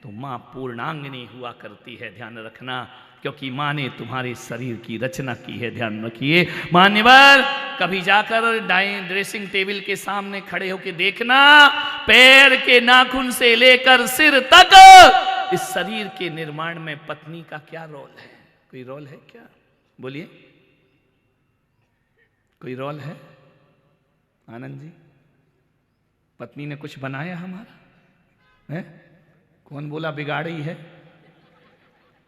तो मां पूर्णांगिनी हुआ करती है, ध्यान रखना। क्योंकि मां ने तुम्हारे शरीर की रचना की है, ध्यान रखिए। मान्यवर, कभी जाकर ड्रेसिंग टेबल के सामने खड़े होकर देखना, पैर के नाखून से लेकर सिर तक इस शरीर के निर्माण में पत्नी का क्या रोल है? कोई रोल है क्या? बोलिए, कोई रोल है? आनंद जी, पत्नी ने कुछ बनाया हमारा है? कौन बोला बिगाड़ी है?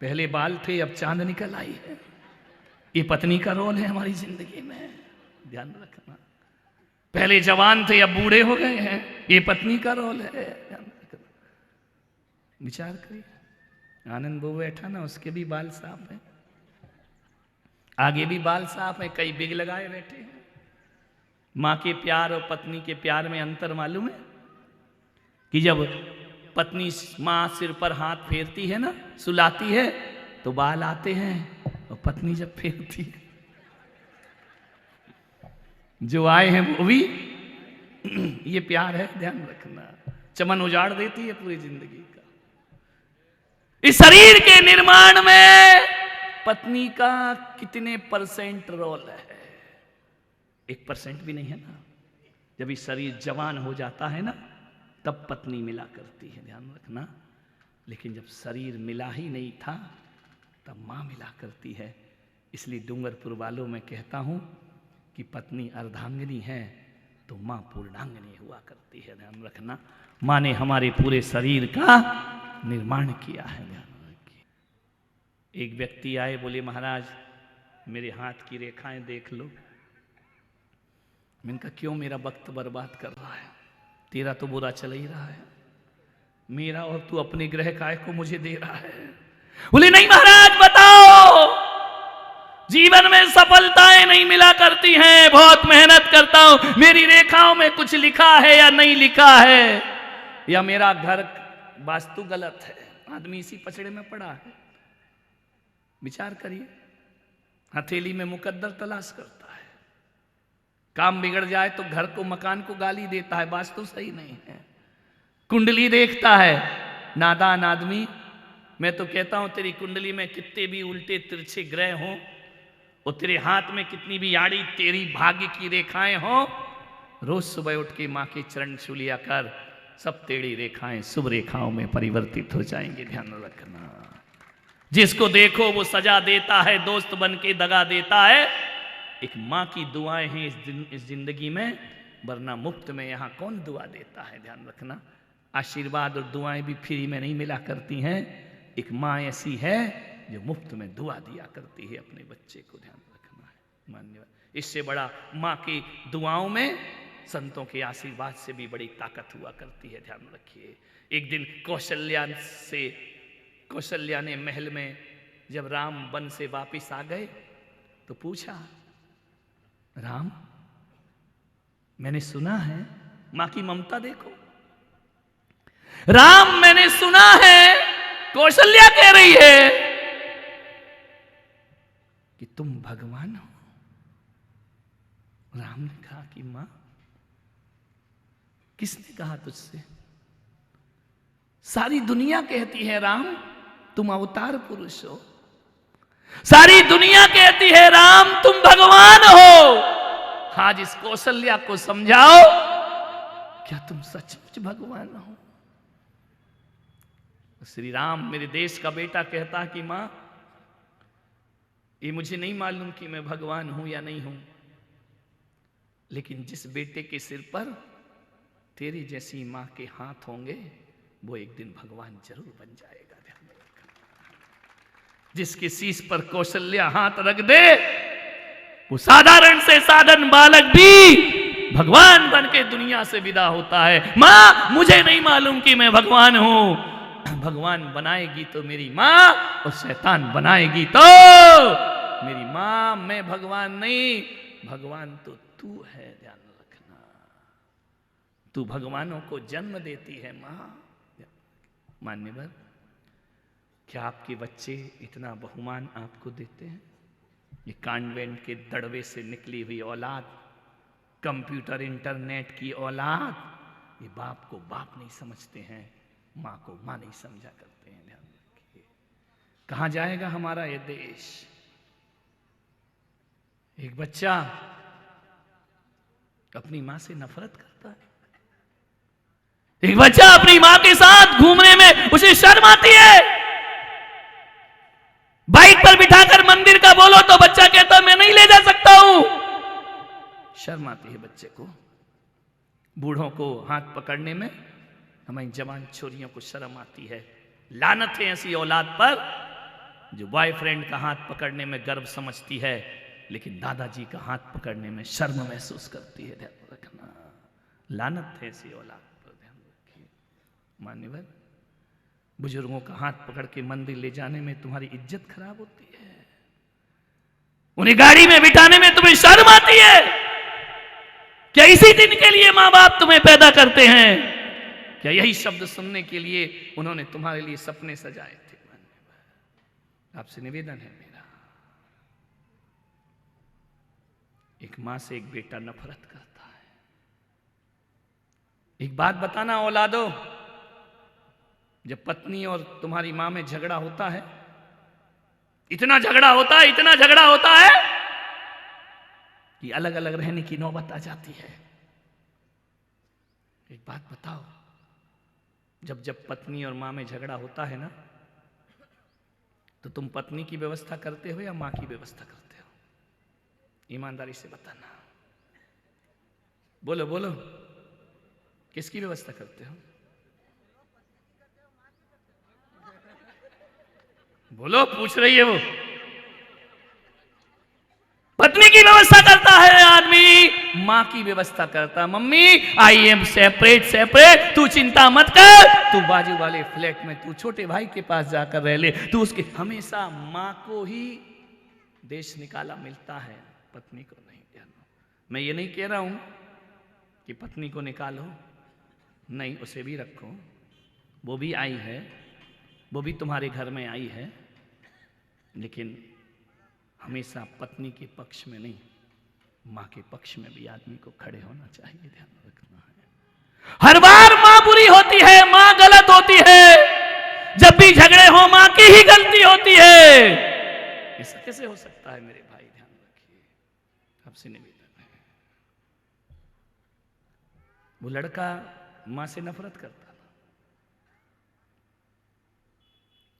पहले बाल थे, अब चांद निकल आई है। ये पत्नी का रोल है हमारी जिंदगी में, ध्यान रखना। पहले जवान थे, अब बूढ़े हो गए हैं, ये पत्नी का रोल है, ध्यान रखना। विचार करिए। आनंद वो बैठा ना, उसके भी बाल साफ हैं, आगे भी बाल साफ है, कई बिग लगाए बैठे हैं। मां के प्यार और पत्नी के प्यार में अंतर मालूम है? कि जब पत्नी मां सिर पर हाथ फेरती है ना, सुलाती है, तो बाल आते हैं, और पत्नी जब फेरती है, जो आए हैं वो भी ये प्यार है, ध्यान रखना। चमन उजाड़ देती है पूरी जिंदगी का। इस शरीर के निर्माण में पत्नी का कितने % रोल है? 1% भी नहीं है ना। जब ये शरीर जवान हो जाता है ना, तब पत्नी मिला करती है, ध्यान रखना। लेकिन जब शरीर मिला ही नहीं था, तब मां मिला करती है। इसलिए डूंगरपुर वालों में कहता हूं कि पत्नी अर्धांगिनी है तो मां पूर्णांगिनी हुआ करती है, ध्यान रखना। मां ने हमारे पूरे शरीर का निर्माण किया है, ध्यान रखिए। एक व्यक्ति आए, बोले महाराज मेरे हाथ की रेखाएं देख लो। मैंने कहा क्यों मेरा वक्त बर्बाद कर रहा है? तेरा तो बुरा चल ही रहा है, मेरा और तू अपने ग्रह काय को मुझे दे रहा है। बोले नहीं महाराज बताओ, जीवन में सफलताएं नहीं मिला करती हैं, बहुत मेहनत करता हूं, मेरी रेखाओं में कुछ लिखा है या नहीं लिखा है, या मेरा घर वास्तु गलत है, आदमी इसी पचड़े में पड़ा है। विचार करिए, हथेली में मुकद्दर तलाश करता है, काम बिगड़ जाए तो घर को मकान को गाली देता है, वास्तु सही नहीं है। कुंडली देखता है, नादान आदमी। मैं तो कहता हूं तेरी कुंडली में कितने भी उल्टे तिरछे ग्रह हों, और तेरे हाथ में कितनी भी आड़ी तेरी भाग्य की रेखाएं हों, रोज सुबह उठ के मां के चरण छू लिया कर, सब टेढ़ी रेखाएं शुभ रेखाओं में परिवर्तित हो जाएंगे, ध्यान रखना। जिसको देखो वो सजा देता है, दोस्त बन के दगा देता है। एक मां की दुआएं हैं इस जिंदगी में, वरना मुफ्त में यहां कौन दुआ देता है, ध्यान रखना। आशीर्वाद और दुआएं भी फ्री में नहीं मिला करती हैं। एक मां ऐसी है जो मुफ्त में दुआ दिया करती है अपने बच्चे को, ध्यान रखना है। मान्यवर, इससे बड़ा मां की दुआओं में संतों के आशीर्वाद से भी बड़ी ताकत हुआ करती है, ध्यान रखिए। एक दिन कौशल्या ने महल में जब राम वन से वापिस आ गए तो पूछा, राम मैंने सुना है, मां की ममता देखो, राम मैंने सुना है, कौशल्या कह रही है कि तुम भगवान हो। राम ने कहा कि मां किसने कहा तुझसे? सारी दुनिया कहती है राम तुम अवतार पुरुष हो, सारी दुनिया कहती है राम तुम भगवान हो। आज इस कौशल्या को समझाओ, क्या तुम सचमुच भगवान हो? श्री राम मेरे देश का बेटा कहता कि मां ये मुझे नहीं मालूम कि मैं भगवान हूं या नहीं हूं, लेकिन जिस बेटे के सिर पर तेरी जैसी मां के हाथ होंगे वो एक दिन भगवान जरूर बन जाएगा, ध्यान रखना। जिसके शीश पर कौशल्या हाथ रख दे वो साधारण से साधारण बालक भी भगवान बन के दुनिया से विदा होता है। मां मुझे नहीं मालूम कि मैं भगवान हूं, भगवान बनाएगी तो मेरी मां, और शैतान बनाएगी तो मेरी मां। मैं भगवान नहीं, भगवान तो तू है, ध्यान रखना। तू भगवानों को जन्म देती है मां। मान्यवर, क्या आपके बच्चे इतना बहुमान आपको देते हैं? ये कॉन्वेंट के दड़वे से निकली हुई औलाद कंप्यूटर इंटरनेट की औलाद, ये बाप को बाप नहीं समझते हैं, माँ को माँ नहीं समझा करते हैं। ध्यान रखिए, कहाँ जाएगा हमारा ये देश। एक बच्चा अपनी माँ से नफरत करता है, एक बच्चा अपनी माँ के साथ घूमने में उसे शर्म आती है। बाइक पर बिठाकर मंदिर का बोलो तो बच्चा कहता मैं नहीं ले जा सकता हूं, शर्म आती है बच्चे को। बूढ़ों को हाथ पकड़ने में हमारी जवान छोरियों को शर्म आती है। लानत है ऐसी औलाद पर जो बॉयफ्रेंड का हाथ पकड़ने में गर्व समझती है, लेकिन दादाजी का हाथ पकड़ने में शर्म महसूस करती है। ध्यान रखना, लानत है ऐसी औलाद पर। ध्यान रखिए मान्यवर, बुजुर्गों का हाथ पकड़ के मंदिर ले जाने में तुम्हारी इज्जत खराब होती है, उन्हें गाड़ी में बिठाने में तुम्हें शर्म आती है। क्या इसी दिन के लिए माँ बाप तुम्हें पैदा करते हैं? क्या यही शब्द सुनने के लिए उन्होंने तुम्हारे लिए सपने सजाए थे? आपसे निवेदन है मेरा, एक मां से एक बेटा नफरत करता है। एक बात बताना औलादो, जब पत्नी और तुम्हारी मां में झगड़ा होता है, इतना झगड़ा होता है, इतना झगड़ा होता है कि अलग अलग रहने की नौबत आ जाती है। एक बात बताओ, जब जब पत्नी और मां में झगड़ा होता है ना, तो तुम पत्नी की व्यवस्था करते हो या मां की व्यवस्था करते हो? ईमानदारी से बताना, बोलो बोलो, किसकी व्यवस्था करते हो? बोलो, पूछ रही है वो। पत्नी की व्यवस्था करता है आदमी, मां की व्यवस्था करता। Mummy I am separate separate, तू चिंता मत कर, तू बाजू वाले फ्लैट में तू छोटे भाई के पास जाकर रह ले, तू उसके। हमेशा मां को ही देश निकाला मिलता है, पत्नी को नहीं। मैं ये नहीं कह रहा हूं कि पत्नी को निकालो, नहीं, उसे भी रखो, वो भी आई है, वो भी तुम्हारे घर में आई है, लेकिन हमेशा पत्नी के पक्ष में नहीं, मां के पक्ष में भी आदमी को खड़े होना चाहिए। ध्यान रखना है, हर बार मां बुरी होती है, मां गलत होती है। जब भी झगड़े हो मां की ही गलती होती है। ऐसा कैसे हो सकता है मेरे भाई? ध्यान रखिए, आपसे निवेदन है। वो लड़का मां से नफरत करता था,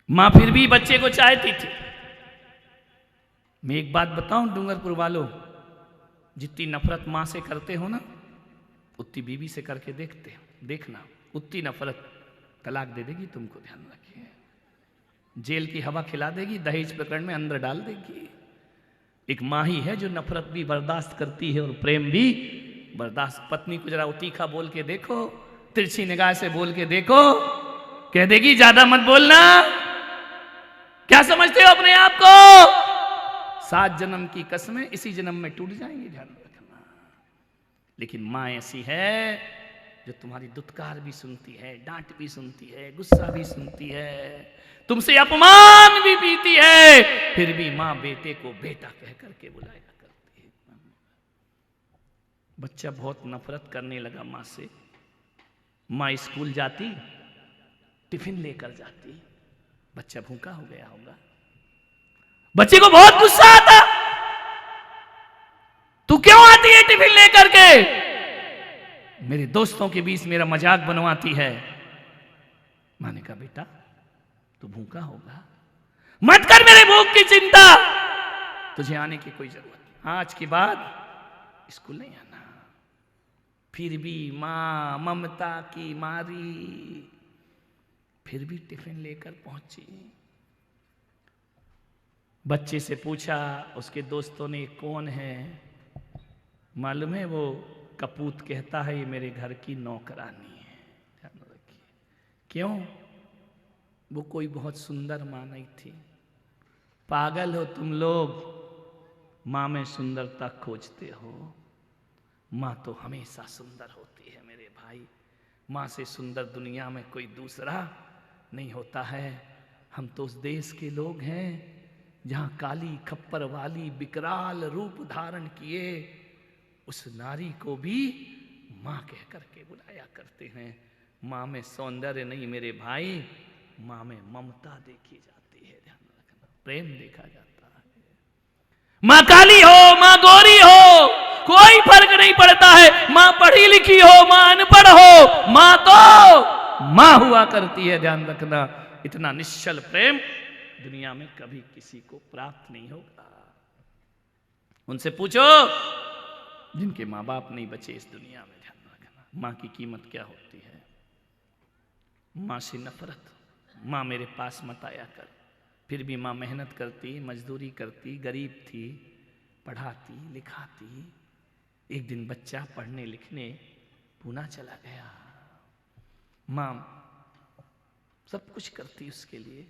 मां फिर भी बच्चे को चाहती थी। मैं एक बात बताऊं डूंगरपुर वालों, जितनी नफरत मां से करते हो ना, उतनी बीवी से करके देखना, उतनी नफरत तलाक दे देगी तुमको। ध्यान रखिए, जेल की हवा खिला देगी, दहेज प्रकरण में अंदर डाल देगी। एक मां ही है जो नफरत भी बर्दाश्त करती है और प्रेम भी बर्दाश्त। पत्नी को जरा तीखा बोल के देखो, तिरछी निगाह से बोल के देखो, कह देगी ज्यादा मत बोलना, क्या समझते हो अपने आप को? 7 जन्म की कसमें इसी जन्म में टूट जाएंगी। ध्यान रखना। लेकिन मां ऐसी है जो तुम्हारी दुत्कार भी सुनती है, डांट भी सुनती है, गुस्सा भी सुनती है, तुमसे अपमान भी पीती है, फिर भी मां बेटे को बेटा कह करके बुलाया करती है। बच्चा बहुत नफरत करने लगा मां से। मां स्कूल जाती, टिफिन लेकर जाती, बच्चा भूखा हो गया होगा, बच्चे को बहुत गुस्सा आता, तू क्यों आती है टिफिन लेकर के? मेरे दोस्तों के बीच मेरा मजाक बनवाती है। मां ने कहा बेटा तू भूखा होगा, मत कर मेरे भूख की चिंता, तुझे आने की कोई जरूरत नहीं, आज के बाद स्कूल नहीं आना। फिर भी मां ममता की मारी फिर भी टिफिन लेकर पहुंची। बच्चे से पूछा, उसके दोस्तों ने कौन है? मालूम है वो कपूत कहता है ये मेरे घर की नौकरानी है। ध्यान रखिए, क्यों? वो कोई बहुत सुंदर मां नहीं थी। पागल हो तुम लोग, मां में सुंदरता खोजते हो, मां तो हमेशा सुंदर होती है मेरे भाई। मां से सुंदर दुनिया में कोई दूसरा नहीं होता है। हम तो उस देश के लोग हैं जहां काली खप्पर वाली विकराल रूप धारण किए उस नारी को भी माँ कह करके बुलाया करते हैं। माँ में सौंदर्य नहीं मेरे भाई, माँ में ममता देखी जाती है, ध्यान रखना, प्रेम देखा जाता है। माँ काली हो, माँ गोरी हो, कोई फर्क नहीं पड़ता है। माँ पढ़ी लिखी हो, माँ अनपढ़ हो, माँ तो माँ हुआ करती है, ध्यान रखना। इतना निश्चल प्रेम दुनिया में कभी किसी को प्राप्त नहीं होगा। उनसे पूछो जिनके माँ बाप नहीं बचे इस दुनिया में, ध्यान रखना माँ की कीमत क्या होती है। माँ से नफरत, माँ मेरे पास मत आया कर। फिर भी माँ मेहनत करती, मजदूरी करती, गरीब थी, पढ़ाती लिखाती। एक दिन बच्चा पढ़ने लिखने पूना चला गया। माँ सब कुछ करती उसके लिए,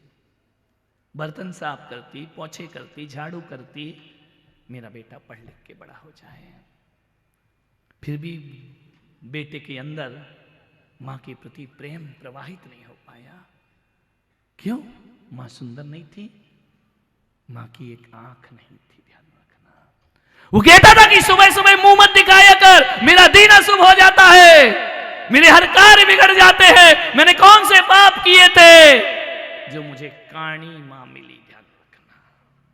बर्तन साफ करती, पोछे करती, झाड़ू करती, मेरा बेटा पढ़ लिख के बड़ा हो जाए। फिर भी बेटे के अंदर माँ के प्रति प्रेम प्रवाहित नहीं हो पाया। क्यों? माँ सुंदर नहीं थी, माँ की एक आंख नहीं थी, ध्यान रखना। वो कहता था कि सुबह सुबह मुंह मत दिखाया कर, मेरा दिन अशुभ हो जाता है, मेरे हर कार्य बिगड़ जाते हैं। मैंने कौन से पाप किए थे जो मुझे काणी माँ मिली, ध्यान रखना।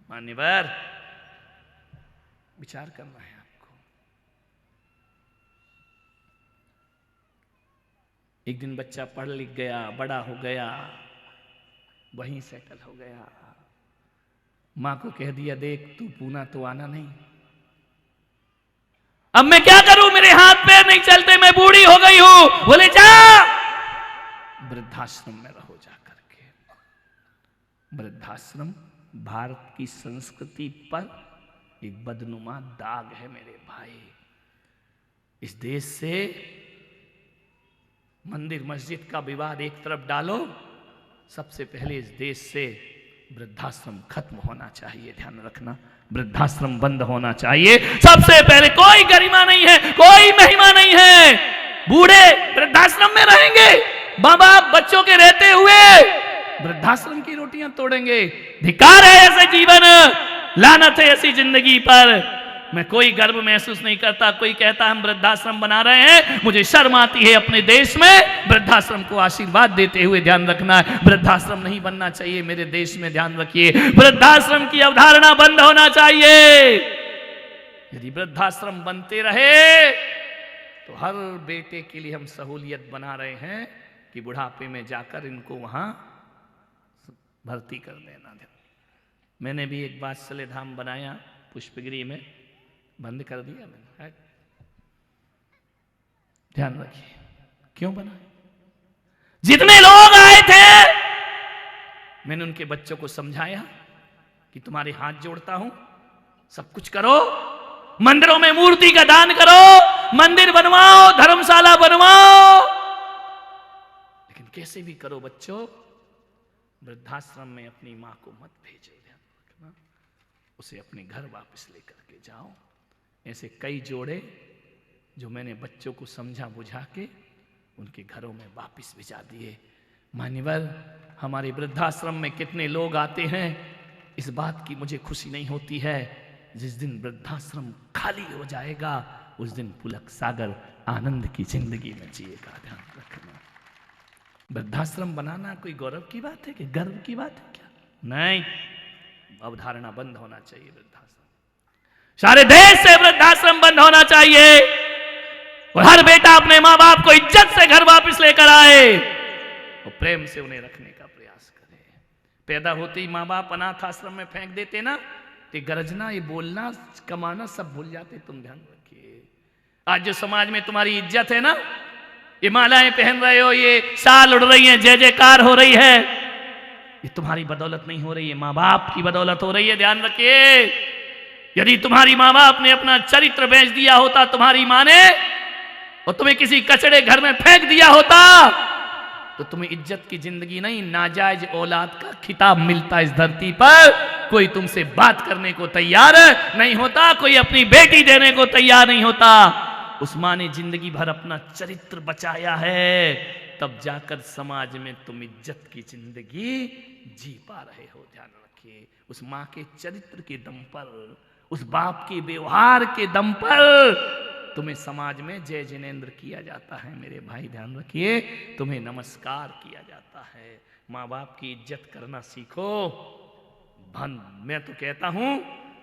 मान्यवर विचार करना है आपको। एक दिन बच्चा पढ़ लिख गया, बड़ा हो गया, वहीं सेटल हो गया। मां को कह दिया देख तू पूना तो आना नहीं, अब मैं क्या करूं, मेरे हाथ पैर नहीं चलते, मैं बूढ़ी हो गई हूं। बोले जा वृद्धाश्रम में रहो जा करके। वृद्धाश्रम भारत की संस्कृति पर एक बदनुमा दाग है मेरे भाई। इस देश से मंदिर मस्जिद का विवाद एक तरफ डालो, सबसे पहले इस देश से वृद्धाश्रम खत्म होना चाहिए, ध्यान रखना। वृद्धाश्रम बंद होना चाहिए सबसे पहले। कोई गरिमा नहीं है, कोई महिमा नहीं है। बूढ़े वृद्धाश्रम में रहेंगे, मां बाप बच्चों के रहते हुए वृद्धाश्रम की रोटियां तोड़ेंगे। धिक्कार है ऐसे जीवन, लानत है ऐसी जिंदगी पर। मैं कोई गर्व महसूस नहीं करता। कोई कहता हम वृद्धाश्रम बना रहे हैं, मुझे शर्म आती है अपने देश में वृद्धाश्रम को आशीर्वाद देते हुए। ध्यान रखना वृद्धाश्रम नहीं बनना चाहिए मेरे देश में, ध्यान रखिए। वृद्धाश्रम की अवधारणा बंद होना चाहिए। यदि वृद्धाश्रम बनते रहे तो हर बेटे के लिए हम सहूलियत बना रहे हैं कि बुढ़ापे में जाकर इनको वहां भर्ती कर देना। मैंने भी एक वात्सल्य धाम बनाया पुष्पगिरी में, बंद कर दिया मैंने। ध्यान रखिए क्यों बनाया। जितने लोग आए थे मैंने उनके बच्चों को समझाया कि तुम्हारे हाथ जोड़ता हूं, सब कुछ करो, मंदिरों में मूर्ति का दान करो, मंदिर बनवाओ, धर्मशाला बनवाओ, लेकिन कैसे भी करो बच्चों, वृद्धाश्रम में अपनी मां को मत भेजो। ध्यान रखना, उसे अपने घर वापस लेकर के जाओ। ऐसे कई जोड़े जो मैंने बच्चों को समझा बुझा के उनके घरों में वापस भिजा दिए। मान्यवर हमारे वृद्धाश्रम में कितने लोग आते हैं, इस बात की मुझे खुशी नहीं होती है। जिस दिन वृद्धाश्रम खाली हो जाएगा उस दिन पुलक सागर आनंद की जिंदगी में जिएगा। ध्यान रखना, वृद्धाश्रम बनाना कोई गौरव की बात है कि गर्व की बात है क्या? नहीं, अवधारणा बंद होना चाहिए। वृद्धाश्रम सारे देश से वृद्धाश्रम बंद होना चाहिए और हर बेटा अपने मां बाप को इज्जत से घर वापस लेकर आए और प्रेम से उन्हें रखने का प्रयास करे। पैदा होते ही मां बाप अनाथ आश्रम में फेंक देते ना, तो गरजना, ये बोलना, कमाना सब भूल जाते। तुम ध्यान रखिए, आज जो समाज में तुम्हारी इज्जत है ना, ये मालाएं पहन रहे हो, ये साल उड़ रही है, जय जयकार हो रही है, ये तुम्हारी बदौलत नहीं हो रही है, माँ बाप की बदौलत हो रही है। ध्यान रखिए, यदि तुम्हारी माँ बाप ने अपना चरित्र बेच दिया होता तुम्हारी माँ ने, और तुम्हें किसी कचड़े घर में फेंक दिया होता, तो तुम्हें इज्जत की जिंदगी नहीं, नाजायज औलाद का खिताब मिलता इस धरती पर। कोई तुमसे बात करने को तैयार नहीं होता, कोई अपनी बेटी देने को तैयार नहीं होता। उस माँ ने जिंदगी भर अपना चरित्र बचाया है, तब जाकर समाज में तुम इज्जत की जिंदगी जी पा रहे हो। ध्यान रखिए, उस माँ के चरित्र के दम पर, उस बाप के व्यवहार के दम पर तुम्हें समाज में जय जिनेंद्र किया जाता है। मेरे भाई ध्यान रखिए, तुम्हें नमस्कार किया जाता है। माँ बाप की इज्जत करना सीखो। मैं तो कहता हूं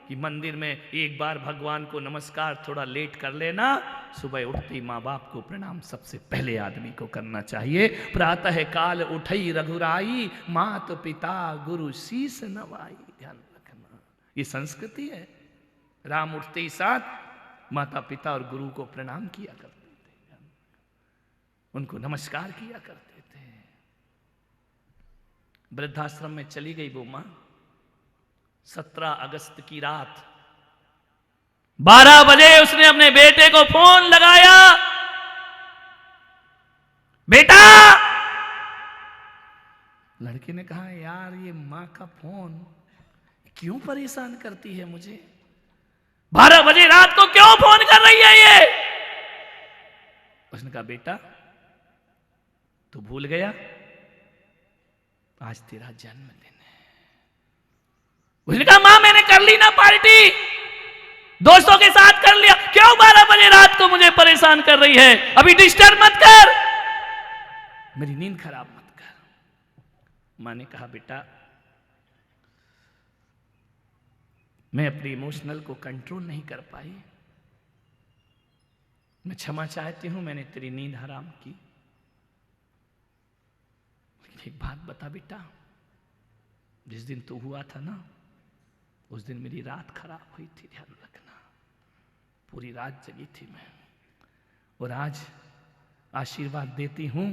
कि मंदिर में एक बार भगवान को नमस्कार थोड़ा लेट कर लेना, सुबह उठती माँ बाप को प्रणाम सबसे पहले आदमी को करना चाहिए। प्रातः काल उठई रघुराई, मात पिता गुरु शीस नवाई। ध्यान रखना, ये संस्कृति है। राम उठते ही साथ माता पिता और गुरु को प्रणाम किया करते थे, उनको नमस्कार किया करते थे। वृद्धाश्रम में चली गई वो मां। 17 अगस्त की रात 12 बजे उसने अपने बेटे को फोन लगाया, बेटा। लड़के ने कहा, यार ये मां का फोन क्यों परेशान करती है मुझे, 12 बजे रात को क्यों फोन कर रही है ये। उसने कहा, बेटा तू भूल गया आज तेरा जन्मदिन है। उसने कहा, मां मैंने कर ली ना पार्टी, दोस्तों के साथ कर लिया, क्यों 12 बजे रात को मुझे परेशान कर रही है। अभी डिस्टर्ब मत कर, मेरी नींद खराब मत कर। मां ने कहा, बेटा मैं अपनी इमोशनल को कंट्रोल नहीं कर पाई, मैं क्षमा चाहती हूं, मैंने तेरी नींद हराम की। एक बात बता बेटा, जिस दिन तू हुआ था ना, उस दिन मेरी रात खराब हुई थी, ध्यान रखना। पूरी रात जगी थी मैं, और आज आशीर्वाद देती हूं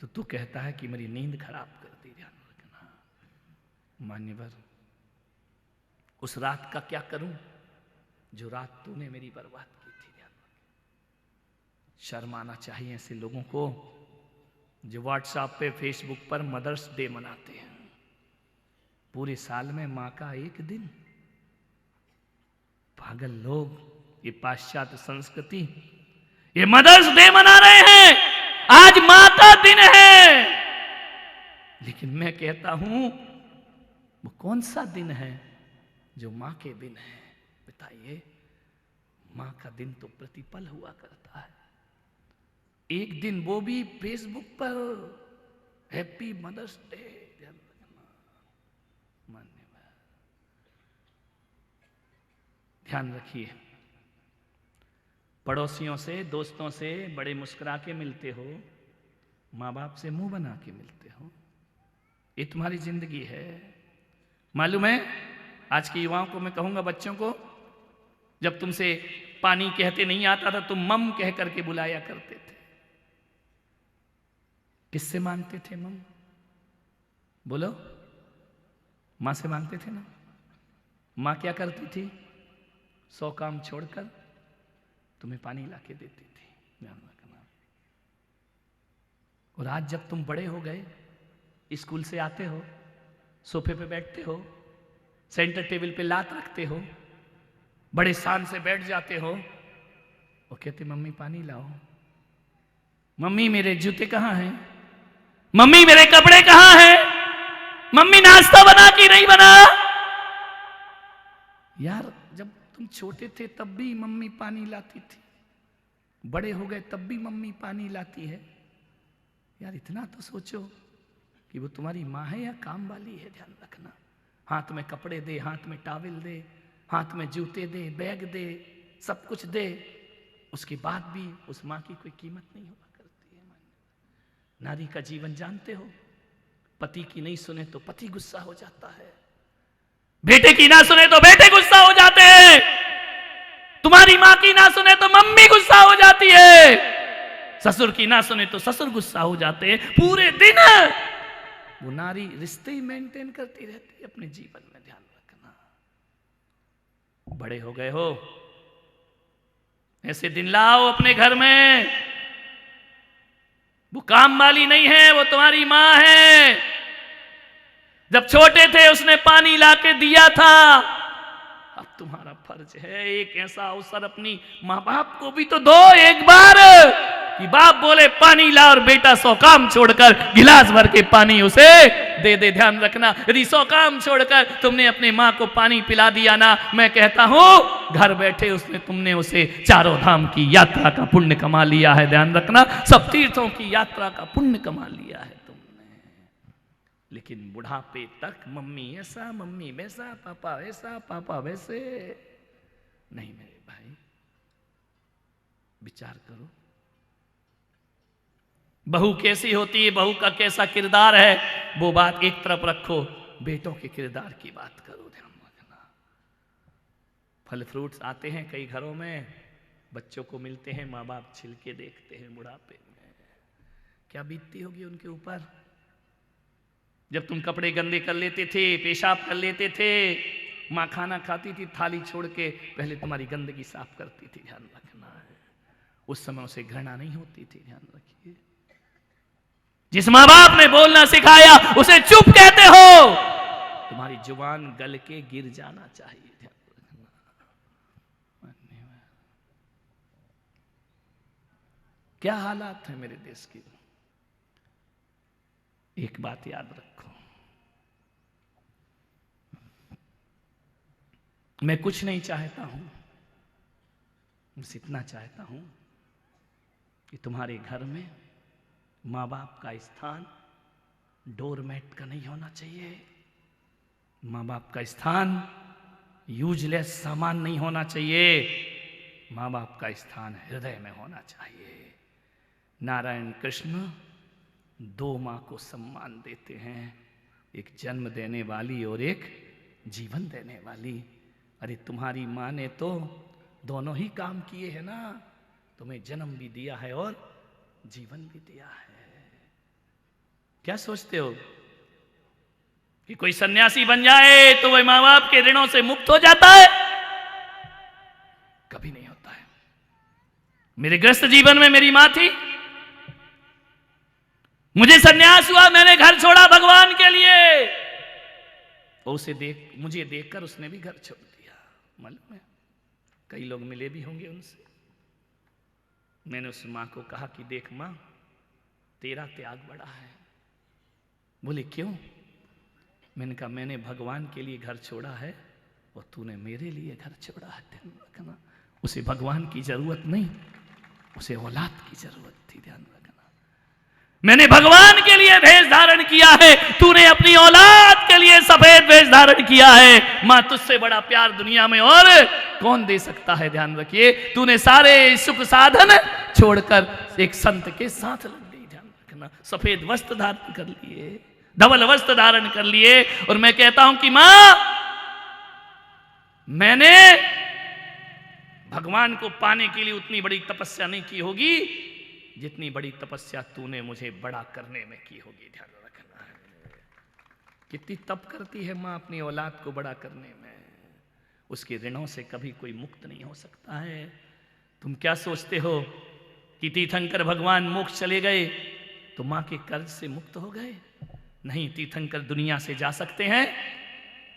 तो तू कहता है कि मेरी नींद खराब कर दी। ध्यान रखना मान्यवर, उस रात का क्या करूं जो रात तूने मेरी बर्बाद की थी। ध्यान रखना, शर्म आना चाहिए ऐसे लोगों को जो व्हाट्सएप पे फेसबुक पर मदर्स डे मनाते हैं। पूरे साल में मां का एक दिन। पागल लोग, ये पाश्चात्य संस्कृति, ये मदर्स डे मना रहे हैं, आज मां का दिन है। लेकिन मैं कहता हूं वो कौन सा दिन है जो मां के दिन है। बताइए, मां का दिन तो प्रतिपल हुआ करता है। एक दिन वो भी फेसबुक पर हैप्पी मदर्स डे। ध्यान रखना मान्यवर, ध्यान रखिए। पड़ोसियों से, दोस्तों से बड़े मुस्कुरा के मिलते हो, माँ बाप से मुंह बना के मिलते हो, ये तुम्हारी जिंदगी है। मालूम है, आज के युवाओं को मैं कहूंगा, बच्चों को, जब तुमसे पानी कहते नहीं आता था, तुम मम कह करके बुलाया करते थे। किससे मांगते थे मम? बोलो, मां से मांगते थे ना। मां क्या करती थी? 100 काम छोड़कर तुम्हें पानी लाके देती थी। ध्यान रखना। और आज जब तुम बड़े हो गए, स्कूल से आते हो, सोफे पे बैठते हो, सेंटर टेबल पे लात रखते हो, बड़े शान से बैठ जाते हो, वो कहते मम्मी पानी लाओ, मम्मी मेरे जूते कहाँ हैं, मम्मी मेरे कपड़े कहाँ हैं, मम्मी नाश्ता बना कि नहीं बना। यार जब तुम छोटे थे तब भी मम्मी पानी लाती थी, बड़े हो गए तब भी मम्मी पानी लाती है। यार इतना तो सोचो कि वो तुम्हारी माँ है या काम वाली है। ध्यान रखना, हाथ में कपड़े दे, हाथ में टॉवल दे, हाथ में जूते दे, बैग दे, सब कुछ दे, उसके बाद भी उस माँ की कोई कीमत नहीं हुआ करती है। नारी का जीवन जानते हो, पति की नहीं सुने तो पति गुस्सा हो जाता है, बेटे की ना सुने तो बेटे गुस्सा हो जाते हैं, तुम्हारी माँ की ना सुने तो मम्मी गुस्सा हो जाती है, ससुर की ना सुने तो ससुर गुस्सा हो जाते हैं। पूरे दिन वो नारी रिश्ते ही मेंटेन करती रहती है अपने जीवन में। ध्यान रखना, बड़े हो गए हो, ऐसे दिन लाओ अपने घर में। वो काम वाली नहीं है, वो तुम्हारी माँ है। जब छोटे थे उसने पानी लाके दिया था, अब तुम्हारा फर्ज है एक ऐसा अवसर अपनी माँ बाप को भी तो दो एक बार। कि बाप बोले पानी ला और बेटा 100 काम छोड़कर गिलास भर के पानी उसे दे दे। ध्यान रखना, यदि 100 काम छोड़कर तुमने अपने माँ को पानी पिला दिया ना, मैं कहता हूं घर बैठे उसने तुमने उसे चारों धाम की यात्रा का पुण्य कमा लिया है। ध्यान रखना, सब तीर्थों की यात्रा का पुण्य कमा लिया है तुमने। लेकिन बुढ़ापे तक मम्मी ऐसा, मम्मी वैसा, पापा ऐसा, पापा वैसे नहीं। मेरे भाई विचार करो, बहू कैसी होती है, बहू का कैसा किरदार है, वो बात एक तरफ रखो, बेटों के किरदार की बात करो। ध्यान रखना, फल फ्रूट्स आते हैं कई घरों में, बच्चों को मिलते हैं, माँ बाप छिलके देखते हैं बुढ़ापे में, क्या बीतती होगी उनके ऊपर। जब तुम कपड़े गंदे कर लेते थे, पेशाब कर लेते थे, माँ खाना खाती थी थाली छोड़ के, पहले तुम्हारी गंदगी साफ करती थी। ध्यान रखना है, उस समय उसे घृणा नहीं होती थी। ध्यान रखिए, जिस माँ बाप ने बोलना सिखाया उसे चुप कहते हो, तुम्हारी जुबान गल के गिर जाना चाहिए। ध्यान रखना, क्या हालात है मेरे देश के। एक बात याद रखो, मैं कुछ नहीं चाहता हूं, बस इतना चाहता हूं कि तुम्हारे घर में माँ बाप का स्थान डोरमैट का नहीं होना चाहिए, माँ बाप का स्थान यूजलेस सामान नहीं होना चाहिए, माँ बाप का स्थान हृदय में होना चाहिए। नारायण कृष्ण 2 माँ को सम्मान देते हैं, एक जन्म देने वाली और एक जीवन देने वाली। अरे तुम्हारी माँ ने तो दोनों ही काम किए हैं ना, तुम्हें जन्म भी दिया है और जीवन भी दिया है। क्या सोचते हो कि कोई सन्यासी बन जाए तो वह मां बाप के ऋणों से मुक्त हो जाता है? कभी नहीं होता है। मेरे ग्रस्त जीवन में मेरी मां थी, मुझे सन्यास हुआ, मैंने घर छोड़ा भगवान के लिए, मुझे देखकर उसने भी घर छोड़ दिया। मालूम है, कई लोग मिले भी होंगे उनसे। मैंने उस मां को कहा कि देख मां, तेरा त्याग बड़ा है। बोले क्यों? मैंने कहा मैंने भगवान के लिए घर छोड़ा है और तूने मेरे लिए घर छोड़ा है। ध्यान रखना, उसे भगवान की जरूरत नहीं, उसे औलाद की जरूरत थी। ध्यान रखना, मैंने भगवान के लिए भेष धारण किया है, तूने अपनी औलाद के लिए सफेद भेष धारण किया है। मां तुझसे बड़ा प्यार दुनिया में और कौन दे सकता है। ध्यान रखिए, तूने सारे सुख साधन छोड़कर एक संत के साथ लग गई। ध्यान रखना, सफेद वस्त्र धारण कर लिए, धवल वस्त्र धारण कर लिए। और मैं कहता हूं कि मां, मैंने भगवान को पाने के लिए उतनी बड़ी तपस्या नहीं की होगी जितनी बड़ी तपस्या तूने मुझे बड़ा करने में की होगी। ध्यान रखना है, कितनी तप करती है मां अपनी औलाद को बड़ा करने में। उसके ऋणों से कभी कोई मुक्त नहीं हो सकता है। तुम क्या सोचते हो कि तीर्थंकर भगवान मोक्ष चले गए तो मां के कर्ज से मुक्त हो गए? नहीं, तीर्थंकर दुनिया से जा सकते हैं,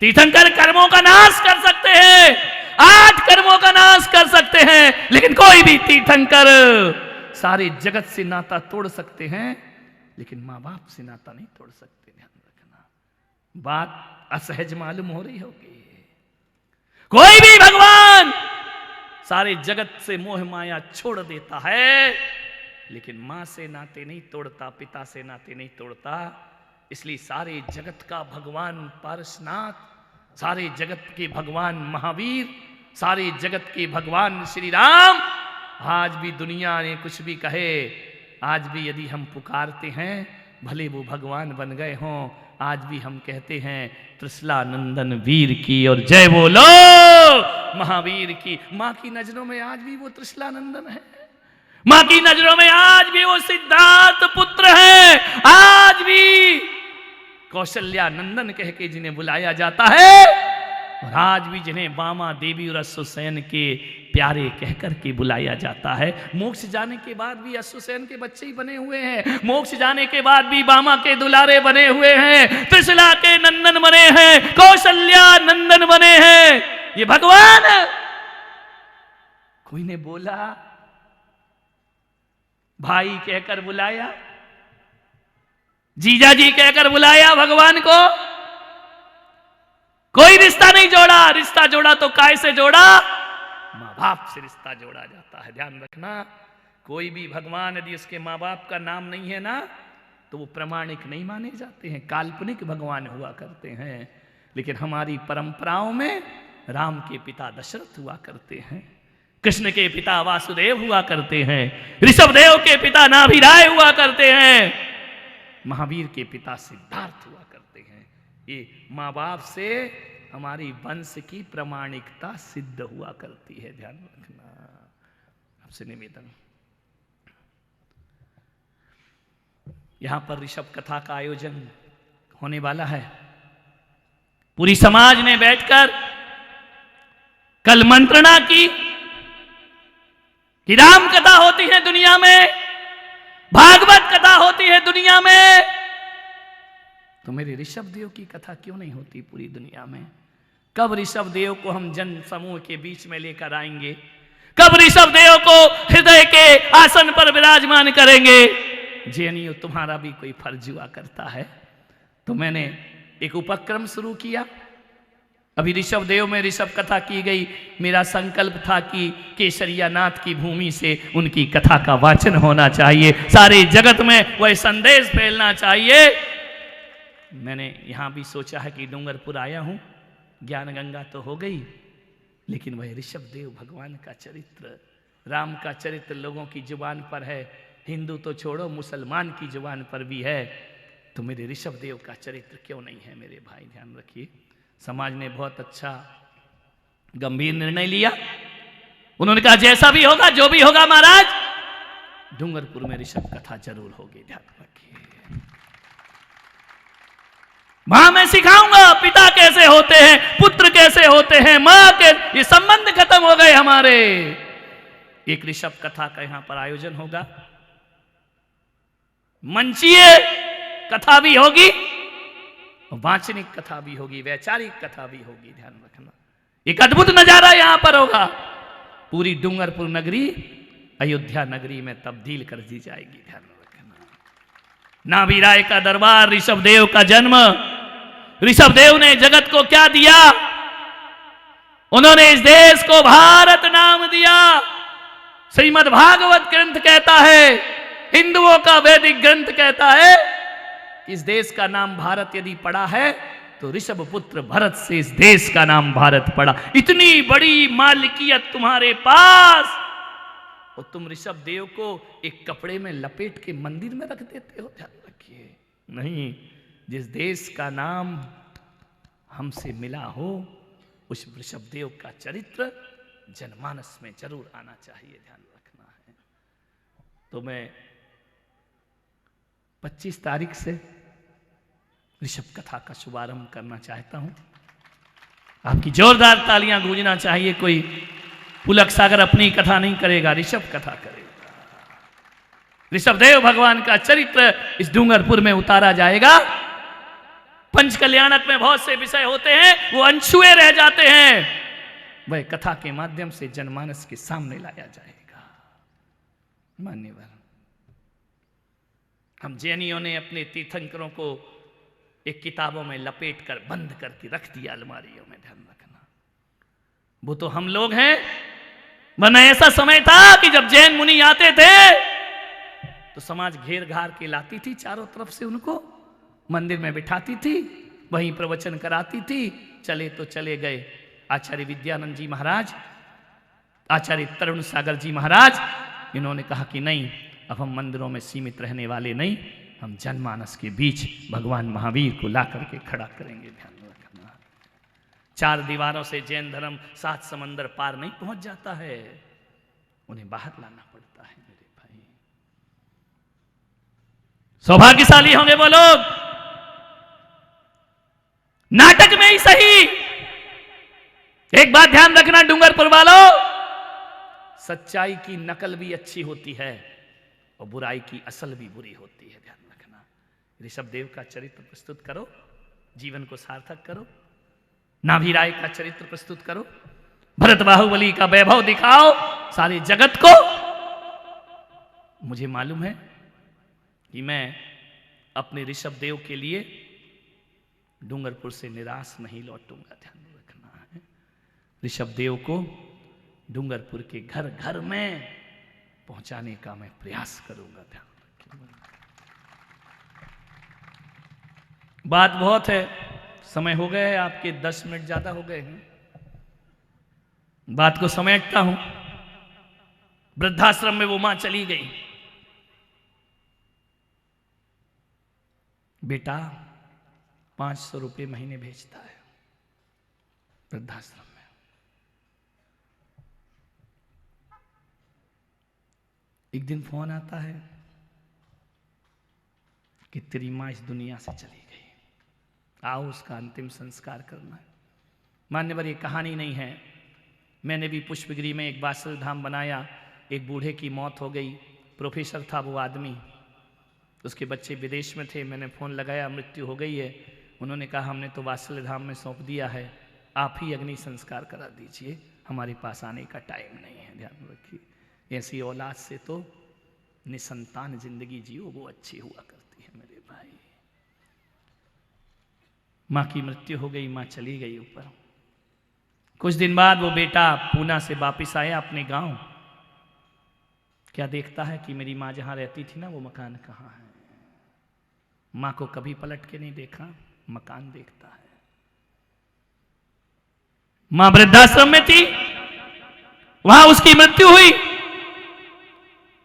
तीर्थंकर कर्मों का नाश कर सकते हैं, 8 कर्मों का नाश कर सकते हैं, लेकिन कोई भी तीर्थंकर सारे जगत से नाता तोड़ सकते हैं, लेकिन मां बाप से नाता नहीं तोड़ सकते। ध्यान रखना, बात असहज मालूम हो रही होगी। कोई भी भगवान सारे जगत से मोह माया छोड़ देता है, लेकिन मां से नाते नहीं तोड़ता, पिता से नाते नहीं तोड़ता। इसलिए सारे जगत का भगवान पारसनाथ, सारे जगत के भगवान महावीर, सारे जगत के भगवान श्री राम, आज भी दुनिया ने कुछ भी कहे, आज भी यदि हम पुकारते हैं, भले वो भगवान बन गए हों, आज भी हम कहते हैं त्रिशला नंदन वीर की और जय बोलो महावीर की। मां की नजरों में आज भी वो त्रिशला नंदन है, मां की नजरों में आज भी वो सिद्धार्थ पुत्र है, आज भी कौशल्या नंदन कह के जिन्हें बुलाया जाता है, और आज भी जिन्हें बामा देवी और अश्वसेन के प्यारे कहकर के बुलाया जाता है। मोक्ष जाने के बाद भी अश्वसेन के बच्चे ही बने हुए हैं, मोक्ष जाने के बाद भी बामा के दुलारे बने हुए हैं, त्रिशला के नंदन बने हैं, कौशल्या नंदन बने हैं। ये भगवान है। कोई ने बोला भाई कहकर बुलाया, जीजा जी कहकर बुलाया भगवान को। कोई रिश्ता नहीं जोड़ा, रिश्ता जोड़ा तो काय से जोड़ा? मां बाप से रिश्ता जोड़ा जाता है। ध्यान रखना, कोई भी भगवान यदि उसके मां बाप का नाम नहीं है ना तो वो प्रमाणिक नहीं माने जाते हैं, काल्पनिक भगवान हुआ करते हैं। लेकिन हमारी परंपराओं में राम के पिता दशरथ हुआ करते हैं, कृष्ण के पिता वासुदेव हुआ करते हैं, ऋषभदेव के पिता नाभिराय हुआ करते हैं, महावीर के पिता सिद्धार्थ हुआ करते हैं। ये माँ बाप से हमारी वंश की प्रमाणिकता सिद्ध हुआ करती है। ध्यान रखना। आपसे निवेदन, यहां पर ऋषभ कथा का आयोजन होने वाला है। पूरी समाज ने बैठकर कल मंत्रणा की कि राम कथा होती है दुनिया में, भागवत कथा होती है दुनिया में, तो मेरे ऋषभदेव की कथा क्यों नहीं होती पूरी दुनिया में? कब ऋषभदेव को हम जन समूह के बीच में लेकर आएंगे? कब ऋषभदेव को हृदय के आसन पर विराजमान करेंगे? जेएनयू तुम्हारा भी कोई फर्ज हुआ करता है। तो मैंने एक उपक्रम शुरू किया। अभी ऋषभदेव में ऋषभ कथा की गई। मेरा संकल्प था कि केसरिया नाथ की भूमि से उनकी कथा का वाचन होना चाहिए, सारे जगत में वह संदेश फैलना चाहिए। मैंने यहां भी सोचा है कि डूंगरपुर आया हूं, ज्ञान गंगा तो हो गई, लेकिन वह ऋषभदेव भगवान का चरित्र, राम का चरित्र लोगों की जुबान पर है, हिंदू तो छोड़ो मुसलमान की जुबान पर भी है, तो मेरे ऋषभदेव का चरित्र क्यों नहीं है मेरे भाई? ध्यान रखिए। समाज ने बहुत अच्छा गंभीर निर्णय लिया। उन्होंने कहा जैसा भी होगा, जो भी होगा महाराज, डूंगरपुर में ऋषभ कथा जरूर होगी। ध्यान रखिए। मां मैं सिखाऊंगा पिता कैसे होते हैं, पुत्र कैसे होते हैं, मां के, ये संबंध खत्म हो गए हमारे। एक ऋषभ कथा का यहां पर आयोजन होगा, मंचीय कथा भी होगी, वाचनिक कथा भी होगी, वैचारिक कथा भी होगी। ध्यान रखना, एक अद्भुत नजारा यहां पर होगा। पूरी डूंगरपुर नगरी अयोध्या नगरी में तब्दील कर दी जाएगी। ध्यान रखना। नाभिराय का दरबार, ऋषभदेव का जन्म, ऋषभदेव ने जगत को क्या दिया? उन्होंने इस देश को भारत नाम दिया। श्रीमद् भागवत ग्रंथ कहता है, हिंदुओं का वैदिक ग्रंथ कहता है, इस देश का नाम भारत यदि पड़ा है तो ऋषभ पुत्र भरत से इस देश का नाम भारत पड़ा। इतनी बड़ी मालिकियत तुम्हारे पास, और तुम ऋषभदेव को एक कपड़े में लपेट के मंदिर में रख देते हो। ध्यान रखिए। नहीं, जिस देश का नाम हमसे मिला हो, उस ऋषभदेव का चरित्र जनमानस में जरूर आना चाहिए। ध्यान रखना है। तो मैं 25 तारीख से ऋषभ कथा का शुभारंभ करना चाहता हूं। आपकी जोरदार तालियां गूंजना चाहिए। कोई पुलक सागर अपनी कथा नहीं करेगा, ऋषभ कथा करेगा। ऋषभदेव भगवान का चरित्र इस डूंगरपुर में उतारा जाएगा। पंच कल्याणक में बहुत से विषय होते हैं, वो अनछुए रह जाते हैं, वह कथा के माध्यम से जनमानस के सामने लाया जाएगा। मान्यवर, हम जैनियों ने अपने तीर्थंकरों को एक किताबों में लपेट कर बंद करके रख दिया अलमारियों में। ध्यान रखना, वो तो हम लोग हैं। वरना ऐसा समय था कि जब जैन मुनि आते थे तो समाज घेर घार के लाती थी, चारों तरफ से उनको मंदिर में बिठाती थी, वहीं प्रवचन कराती थी। चले तो चले गए आचार्य विद्यानंद जी महाराज, आचार्य तरुण सागर जी महाराज। इन्होंने कहा कि नहीं, अब हम मंदिरों में सीमित रहने वाले नहीं, हम जनमानस के बीच भगवान महावीर को ला करके खड़ा करेंगे। ध्यान रखना, 4 दीवारों से जैन धर्म 7 समंदर पार नहीं पहुंच जाता है, उन्हें बाहर लाना पड़ता है। मेरे भाई, सौभाग्यशाली होंगे वो लोग। नाटक में ही सही, एक बात ध्यान रखना डूंगरपुर वालों, सच्चाई की नकल भी अच्छी होती है और बुराई की असल भी बुरी होती है। ध्यान रखना। ऋषभदेव का चरित्र प्रस्तुत करो, जीवन को सार्थक करो। नाभिराय का चरित्र प्रस्तुत करो, भरत बाहुबली का वैभव दिखाओ, सारे जगत को मुझे मालूम है कि मैं अपने ऋषभ देव के लिए डूंगरपुर से निराश नहीं लौटूंगा। ध्यान रखना है, ऋषभ देव को डूंगरपुर के घर घर में पहुंचाने का मैं प्रयास करूंगा। ध्यान रखिएगा। बात बहुत है, समय हो गए, आपके 10 मिनट ज्यादा हो गए हैं। बात को समेटता हूं। वृद्धाश्रम में वो मां चली गई। बेटा 500 रुपये महीने भेजता है वृद्धाश्रम में। एक दिन फोन आता है कि तेरी मां इस दुनिया से चली गई, आओ उसका अंतिम संस्कार करना है। मान्यवर, ये कहानी नहीं है। मैंने भी पुष्पगिरी में एक वात्सल धाम बनाया। एक बूढ़े की मौत हो गई। प्रोफेसर था वो आदमी, उसके बच्चे विदेश में थे। मैंने फ़ोन लगाया, मृत्यु हो गई है। उन्होंने कहा हमने तो वात्सल धाम में सौंप दिया है, आप ही अग्नि संस्कार करा दीजिए, हमारे पास आने का टाइम नहीं है। ध्यान रखिए, ऐसी औलाद से तो निसंतान जिंदगी जियो, वो अच्छी हुआ करती है मेरे भाई। माँ की मृत्यु हो गई, माँ चली गई ऊपर। कुछ दिन बाद वो बेटा पूना से वापिस आया अपने गांव। क्या देखता है कि मेरी माँ जहां रहती थी ना, वो मकान कहाँ है। माँ को कभी पलट के नहीं देखा, मकान देखता है। माँ वृद्धाश्रम में थी, वहां उसकी मृत्यु हुई।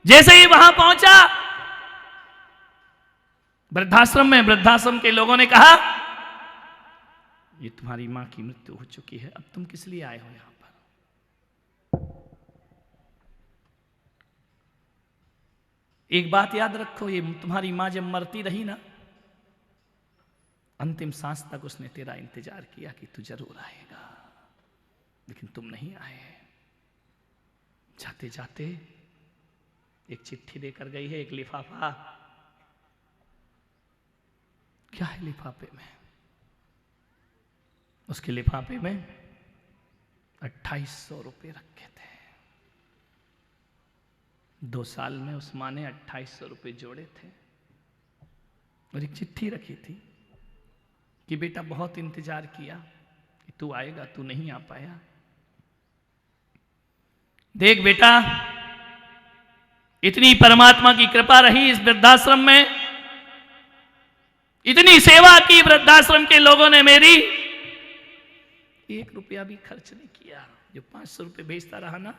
जैसे ही वहां पहुंचा वृद्धाश्रम में, वृद्धाश्रम के लोगों ने कहा ये तुम्हारी मां की मृत्यु हो चुकी है, अब तुम किस लिए आए हो यहां पर। एक बात याद रखो, ये तुम्हारी मां जब मरती रही ना, अंतिम सांस तक उसने तेरा इंतजार किया कि तू जरूर आएगा, लेकिन तुम नहीं आए। जाते जाते एक चिट्ठी देकर गई है, एक लिफाफा। क्या है लिफाफे में? उसके लिफाफे में 2800 रुपये रखे थे। 2 साल में उस मां ने 2800 रुपये जोड़े थे। और एक चिट्ठी रखी थी कि बेटा बहुत इंतजार किया कि तू आएगा, तू नहीं आ पाया। देख बेटा, इतनी परमात्मा की कृपा रही इस वृद्धाश्रम में, इतनी सेवा की वृद्धाश्रम के लोगों ने मेरी, 1 रुपया भी खर्च नहीं किया। जो 500 रुपये भेजता रहा ना,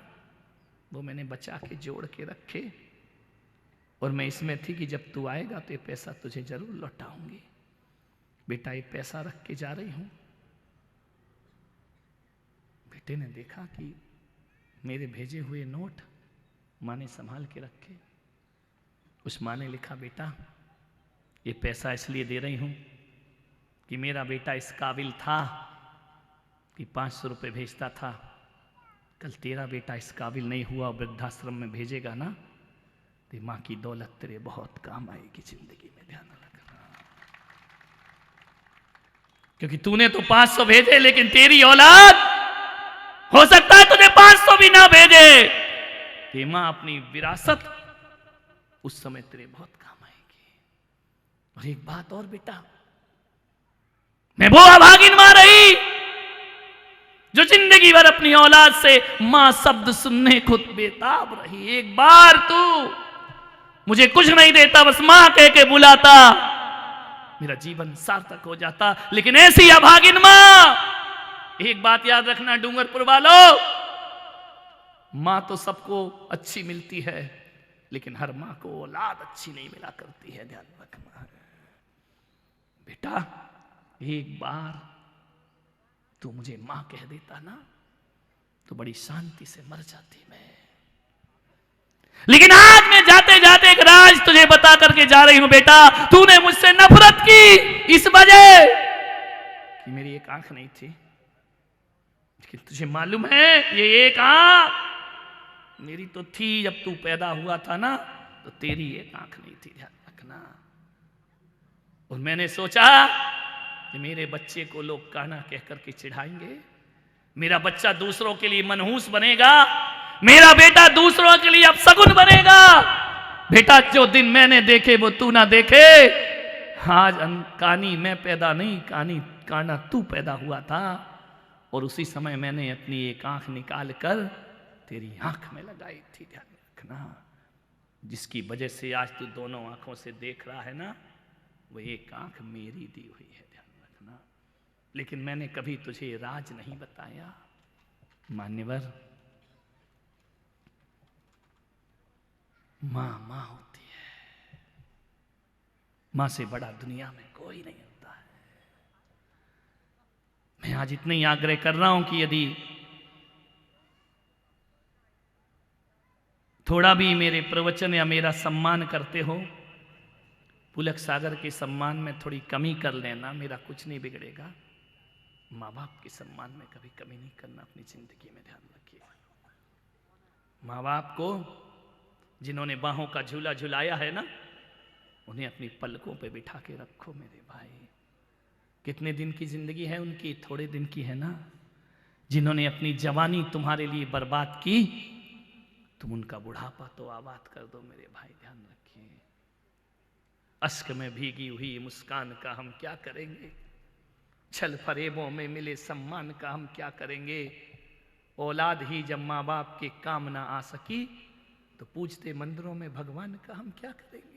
वो मैंने बचा के जोड़ के रखे। और मैं इसमें थी कि जब तू आएगा तो ये पैसा तुझे जरूर लौटाऊंगी। बेटा ये पैसा रख के जा रही हूं। बेटे ने देखा कि मेरे भेजे हुए नोट माँ ने संभाल के रखे। उस माँ ने लिखा, बेटा ये पैसा इसलिए दे रही हूं कि मेरा बेटा इस काबिल था कि 500 रुपये भेजता था। कल तेरा बेटा इस काबिल नहीं हुआ, वृद्धाश्रम में भेजेगा ना, तो माँ की दौलत तेरे बहुत काम आएगी जिंदगी में। ध्यान रखना, क्योंकि तूने तो 500 भेजे, लेकिन तेरी औलाद हो सकता है तुझे 500 भी ना भेजे। कि माँ अपनी विरासत उस समय तेरे बहुत काम आएगी। और एक बात और बेटा, मैं वो अभागिन मां रही जो जिंदगी भर अपनी औलाद से मां शब्द सुनने को बेताब रही। एक बार तू मुझे कुछ नहीं देता, बस मां कह के बुलाता, मेरा जीवन सार्थक हो जाता। लेकिन ऐसी अभागिन मां, एक बात याद रखना डूंगरपुर वालों, मां तो सबको अच्छी मिलती है, लेकिन हर मां को औलाद अच्छी नहीं मिला करती है। ध्यान रखना है बेटा, एक बार तू मुझे मां कह देता ना, तो बड़ी शांति से मर जाती मैं। लेकिन आज मैं जाते जाते एक राज तुझे बता करके जा रही हूं बेटा। तूने मुझसे नफरत की इस वजह कि मेरी एक आंख नहीं थी, लेकिन तुझे मालूम है ये एक आंख मेरी तो थी। जब तू पैदा हुआ था ना, तो तेरी एक आंख नहीं थी। ध्यान रखना। और मैंने सोचा कि मेरे बच्चे को लोग काना कह करके चिढ़ाएंगे, मेरा बच्चा दूसरों के लिए मनहूस बनेगा, मेरा बेटा दूसरों के लिए अपशगुन बनेगा। बेटा जो दिन मैंने देखे वो तू ना देखे। आज कानी मैं पैदा नहीं, काना तू पैदा हुआ था, और उसी समय मैंने अपनी एक आंख निकाल कर तेरी आंख में लगाई थी। ध्यान रखना, जिसकी वजह से आज तू दोनों आंखों से देख रहा है ना, वो एक आंख मेरी दी हुई है। ध्यान रखना, लेकिन मैंने कभी तुझे राज नहीं बताया। मान्यवर, मां होती है, मां से बड़ा दुनिया में कोई नहीं होता है। मैं आज इतना ही आग्रह कर रहा हूं कि यदि थोड़ा भी मेरे प्रवचन या मेरा सम्मान करते हो, पुलक सागर के सम्मान में थोड़ी कमी कर लेना, मेरा कुछ नहीं बिगड़ेगा। माँ बाप के सम्मान में कभी कमी नहीं करना अपनी जिंदगी में, ध्यान रखिए। माँ बाप को जिन्होंने बाहों का झूला झुलाया है ना, उन्हें अपनी पलकों पे बिठा के रखो मेरे भाई। कितने दिन की जिंदगी है उनकी, थोड़े दिन की है ना। जिन्होंने अपनी जवानी तुम्हारे लिए बर्बाद की, तुम उनका बुढ़ापा तो आबाद कर दो मेरे भाई, ध्यान रखिए। अश्क में भीगी हुई मुस्कान का हम क्या करेंगे, छल फरेबों में मिले सम्मान का हम क्या करेंगे। औलाद ही जब माँ बाप के काम ना आ सकी, तो पूछते मंदिरों में भगवान का हम क्या करेंगे।